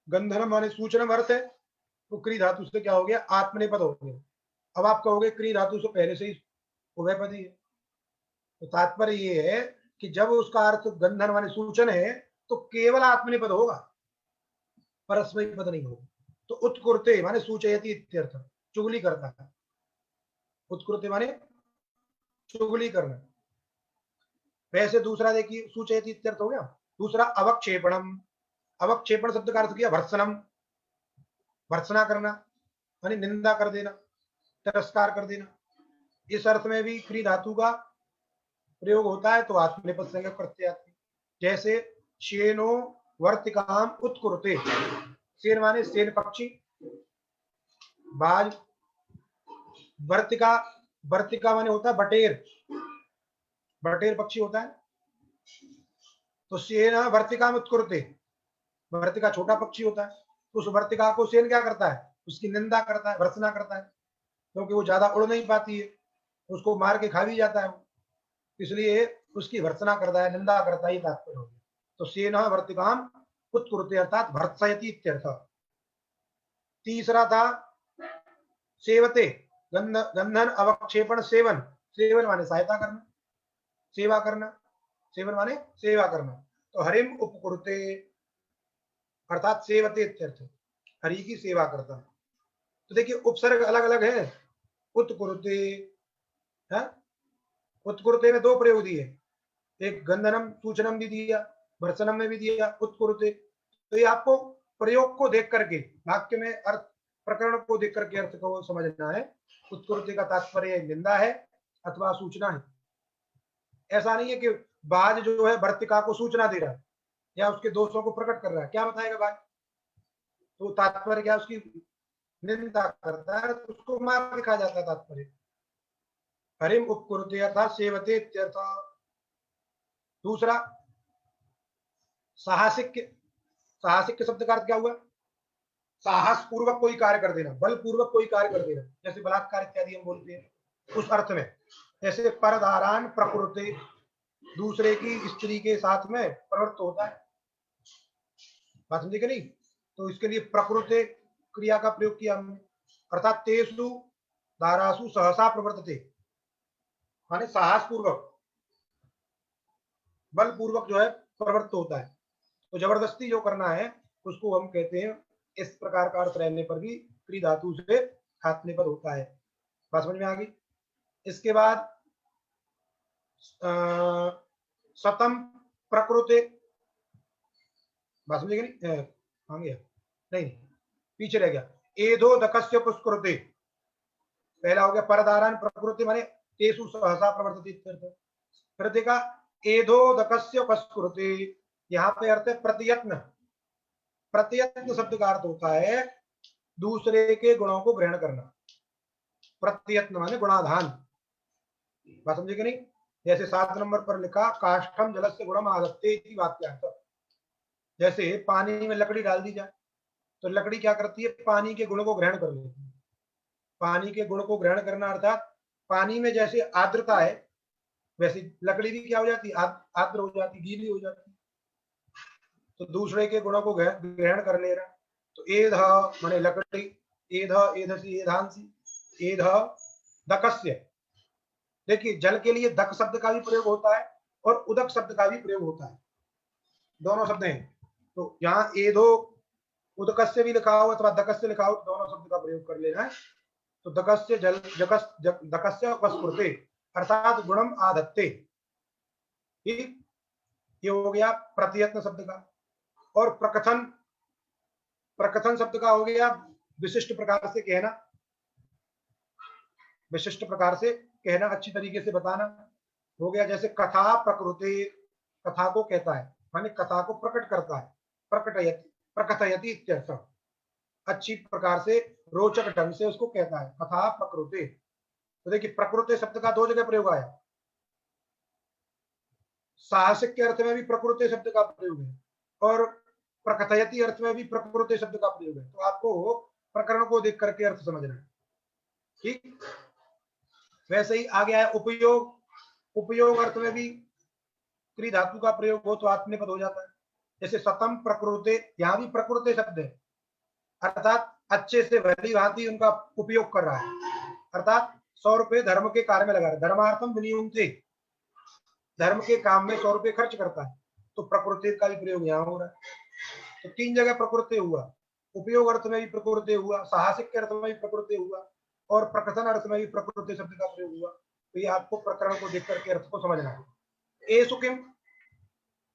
गंधनम माने सूचनम अर्थ है, तो क्री धातु से क्या हो गया? आत्मनेपद हो गया। अब आप कहोगे क्री धातु से पहले से ही उभयपदी है, तो तात्पर्य ये है कि जब उसका अर्थ गंधन माने सूचन है तो केवल आत्मनेपद होगा, परस्मैपदी पद नहीं होगा। तो उत्कुरुते माने सूचयति इत्यर्थ, चुगली करता है। उत्कुरुते माने चुगली करना। वैसे दूसरा देखिए, सूचयति इत्यर्थ हो गया। दूसरा अवक्षेपणम, अवक्षेपण शब्द का अर्थ किया भर्त्सनम, भर्त्सना करना यानी निंदा कर देना, तिरस्कार कर देना। इस अर्थ में भी क्री धातु का प्रयोग होता है, तो आत्मनेपद संज्ञक प्रत्यय आते हैं। जैसे शेनो वर्तिकाम उत्कुरुते, शेन माने शेन पक्षी, बाज, वर्तिका, वर्तिका माने होता है बटेर, बटेर पक्षी होता है। तो शेन वर्तिका में उत्कुरुते, वर्तिका छोटा पक्षी होता है, तो उस वर्तिका को शेन क्या करता है? उसकी निंदा करता है, भर्त्सना करता है, क्योंकि वो ज्यादा उड़ नहीं पाती है, उसको मार के खा भी जाता है, इसलिए उसकी भर्त्सना करता है, निंदा करता है, ये तात्पर्य हो गया। तो शेन वर्तिकाम उत्कुरुते अर्थात भर्त्सयति इत्यर्थ। तीसरा था सेवते, गंधन अवक्षेपण सेवन, सेवन माने सहायता करना, सेवा करना, सेवन माने सेवा करना। तो हरिम उपकुरुते अर्थात सेवते इत्यर्थ, हरि की सेवा करता। तो देखिए उपसर्ग अलग अलग है। उत्कुरुते, उत्कुरुते में दो प्रयोग दिए, एक गंधनम सूचनम भी दिया, भर्त्सनम में भी दिया, उत्कुरुते। तो ये आपको प्रयोग को देख करके, वाक्य में अर्थ, प्रकरण को देख करके अर्थ को समझना है। उत्कुरुते का तात्पर्य निंदा है अथवा सूचना है। ऐसा नहीं है कि बाज जो है वर्तिका को सूचना दे रहा है या उसके दोषों को प्रकट कर रहा है, क्या बताएगा बाज? तो तात्पर्य क्या? उसकी निंदा करता है, तो उसको मार दिखा जाता है तात्पर्य। हरिम उपकुरुते अर्थात सेवते इत्यर्थ। दूसरा साहसिक, साहसिक शब्द का अर्थ क्या हुआ? साहस पूर्वक कोई कार्य कर देना, बल पूर्वक कोई कार्य कर देना, जैसे बलात्कार इत्यादि हम बोलते हैं, उस अर्थ में। जैसे परदारान प्रकृति, दूसरे की स्त्री के साथ में प्रवृत्त होता है, बात समझे कि नहीं? तो इसके लिए प्रकृति क्रिया का प्रयोग किया हमने, अर्थात तेसु धारासु सहसा प्रवर्तते, माने साहस पूर्वक, बल पूर्वक जो है प्रवृत्त होता है। तो जबरदस्ती जो करना है उसको हम कहते हैं। इस प्रकार का अर्थ रहने पर भी क्री धातु से आत्मनेपद होता है। बात समझ में आ गई? इसके बाद सतम प्रकृति, बात समझे नहीं? आ गया नहीं, पीछे रह गया। एधो दकस्य पुष्कृति, पहला हो गया परदारान प्रकृति माने तेसु सहसा प्रवर्तते। फिर देखा एधो दकस्य पुष्कृति, यहाँ पे अर्थ है प्रतियत्न। प्रतियत्न शब्द का अर्थ होता है दूसरे के गुणों को ग्रहण करना। प्रतियत्न माने गुणाधान, बात समझे कि नहीं? जैसे 7 नंबर पर लिखा काष्ठम जलस्य गुणम आदत्ते इति वाक्यार्थ। जैसे पानी में लकड़ी डाल दी जाए तो लकड़ी क्या करती है? पानी के गुण को ग्रहण कर लेती है। पानी के गुण को ग्रहण करना अर्थात पानी में जैसे आर्द्रता है वैसे लकड़ी भी क्या हो जाती है? आर्द्र हो जाती, गीली हो जाती। तो दूसरे के गुणों को ग्रहण कर ले रहा। तो एध माने लकड़ी, एध एधसी एधांसी, एध दकस्य देखिए जल के लिए दक शब्द का भी प्रयोग होता है और उदक शब्द का भी प्रयोग होता है, दोनों शब्द हैं। तो यहाँ एधो उदकस्य भी लिखा हो अथवा दकस्य लिखा हो, दोनों शब्द का प्रयोग कर लेना है। तो दकस्य जल दकस्य वस्फुरते अर्थात गुणम आधत्ते, ठीक, ये हो गया प्रतियत्न शब्द का। और प्रकथन, प्रकथन शब्द का हो गया विशिष्ट प्रकार से कहना, विशिष्ट प्रकार से कहना, अच्छी तरीके से बताना हो गया। जैसे कथा प्रकृति, कथा को कहता है माने कथा को प्रकट करता है, प्रकटयति प्रकथयति इत्यर्थ, अच्छी प्रकार से रोचक ढंग से उसको कहता है, कथा प्रकृति। तो देखिए प्रकृति शब्द का दो जगह प्रयोग आया, साहसिक के अर्थ में भी प्रकृति शब्द का प्रयोग है और प्रकथयति अर्थ में भी प्रकृति शब्द का प्रयोग है। तो आपको प्रकरण को देख करके अर्थ समझना है, ठीक। वैसे ही आ गया है उपयोग, उपयोग अर्थ में भी क्री धातु का प्रयोग हो तो आत्मनेपद हो जाता है। जैसे सतम प्रकृति, यहाँ भी प्रकृति शब्द है, अर्थात अच्छे से भली भांति उनका उपयोग कर रहा है, अर्थात 100 रुपए धर्म के कार्य में लगा रहा है, धर्मार्थम विनियुक्ते, धर्म के काम में 100 रुपए खर्च करता है, तो प्रकृति का भी प्रयोग यहाँ हो रहा है। तो 3 जगह प्रकृति हुआ, उपयोग अर्थ में भी प्रकृति हुआ, साहसिक के अर्थ में भी प्रकृति हुआ और प्रकथन अर्थ में भी प्रकृति शब्द का प्रयोग हुआ। तो ये आपको प्रकरण को देख करके अर्थ को समझना है। ए सुकिम,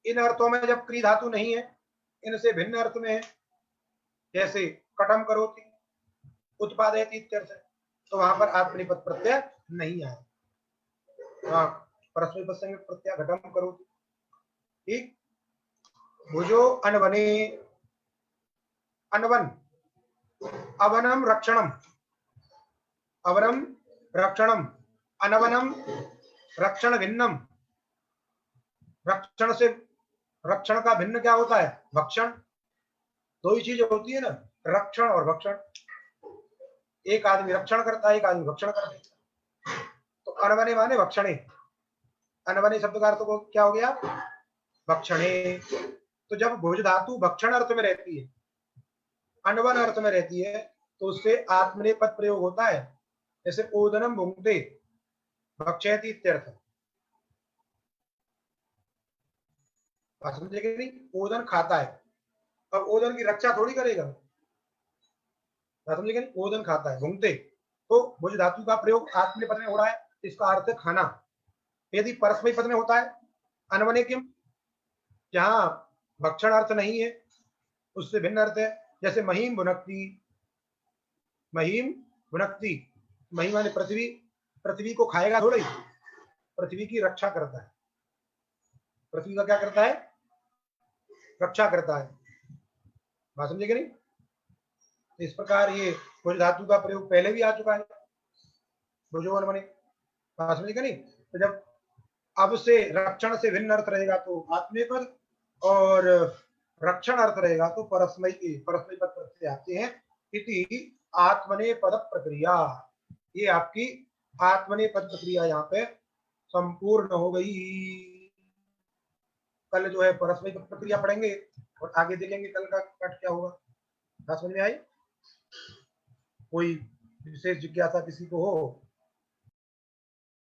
इन अर्थों में जब क्री धातु नहीं है, इनसे भिन्न अर्थ में है, जैसे कटम करोति, उत्पादयति इत्यर्थ है, तो वहां पर आत्मनेपद प्रत्यय नहीं आया, हाँ परस्मैपद संज्ञक प्रत्यय घटम करोति, ठीक। भुजो अनवने, अनवन अवनम रक्षणम, अवनम रक्षणम, अनवनम रक्षण भिन्नम, रक्षण से, रक्षण का भिन्न क्या होता है, भक्षण। दो ही चीजें होती है ना, रक्षण और भक्षण, एक आदमी रक्षण करता है, एक आदमी भक्षण करता है। तो अनवने माने भक्षणे, अनवने शब्द का अर्थ को क्या हो गया, भक्षणे। तो जब भुज धातु भक्षण अर्थ में रहती है, अनवन अर्थ में रहती है, तो उससे आत्मनेपद प्रयोग होता है। जैसे ओदनम भुंक्ते भक्षयति इत्यर्थ, समझे कि नहीं, ओदन खाता है, अब ओदन की रक्षा थोड़ी करेगा, समझे कि नहीं, ओदन खाता है, भुंक्ते, तो भुज धातु का प्रयोग आत्मनेपद में हो रहा है, इसका अर्थ है खाना। यदि परस्मै पद में होता है अनवने किम, जहां भक्षण अर्थ नहीं है, उससे भिन्न अर्थ है। जैसे महीम भुनक्ति, महीम भुनक्ति, महीम माने पृथ्वी, पृथ्वी को खाएगा थोड़ी, पृथ्वी की रक्षा करता है, पृथ्वी का क्या करता है, रक्षा करता है, बात समझे कि नहीं। इस प्रकार ये भुज धातु का प्रयोग पहले भी आ चुका है, भुजो अनवने, बात समझे कि नहीं। तो जब अब से रक्षण से भिन्न अर्थ रहेगा तो आत्मनेपद, और रक्षण अर्थ रहेगा तो परस्मै पद प्रत्यय आते हैं। इति आत्मनेपद प्रक्रिया, ये आपकी आत्मनेपद प्रक्रिया यहाँ पे संपूर्ण हो गई। कल जो है परस्मै पद प्रक्रिया पढ़ेंगे और आगे देखेंगे कल का पाठ क्या होगा। बात समझ में आई, कोई विशेष जिज्ञासा किसी को हो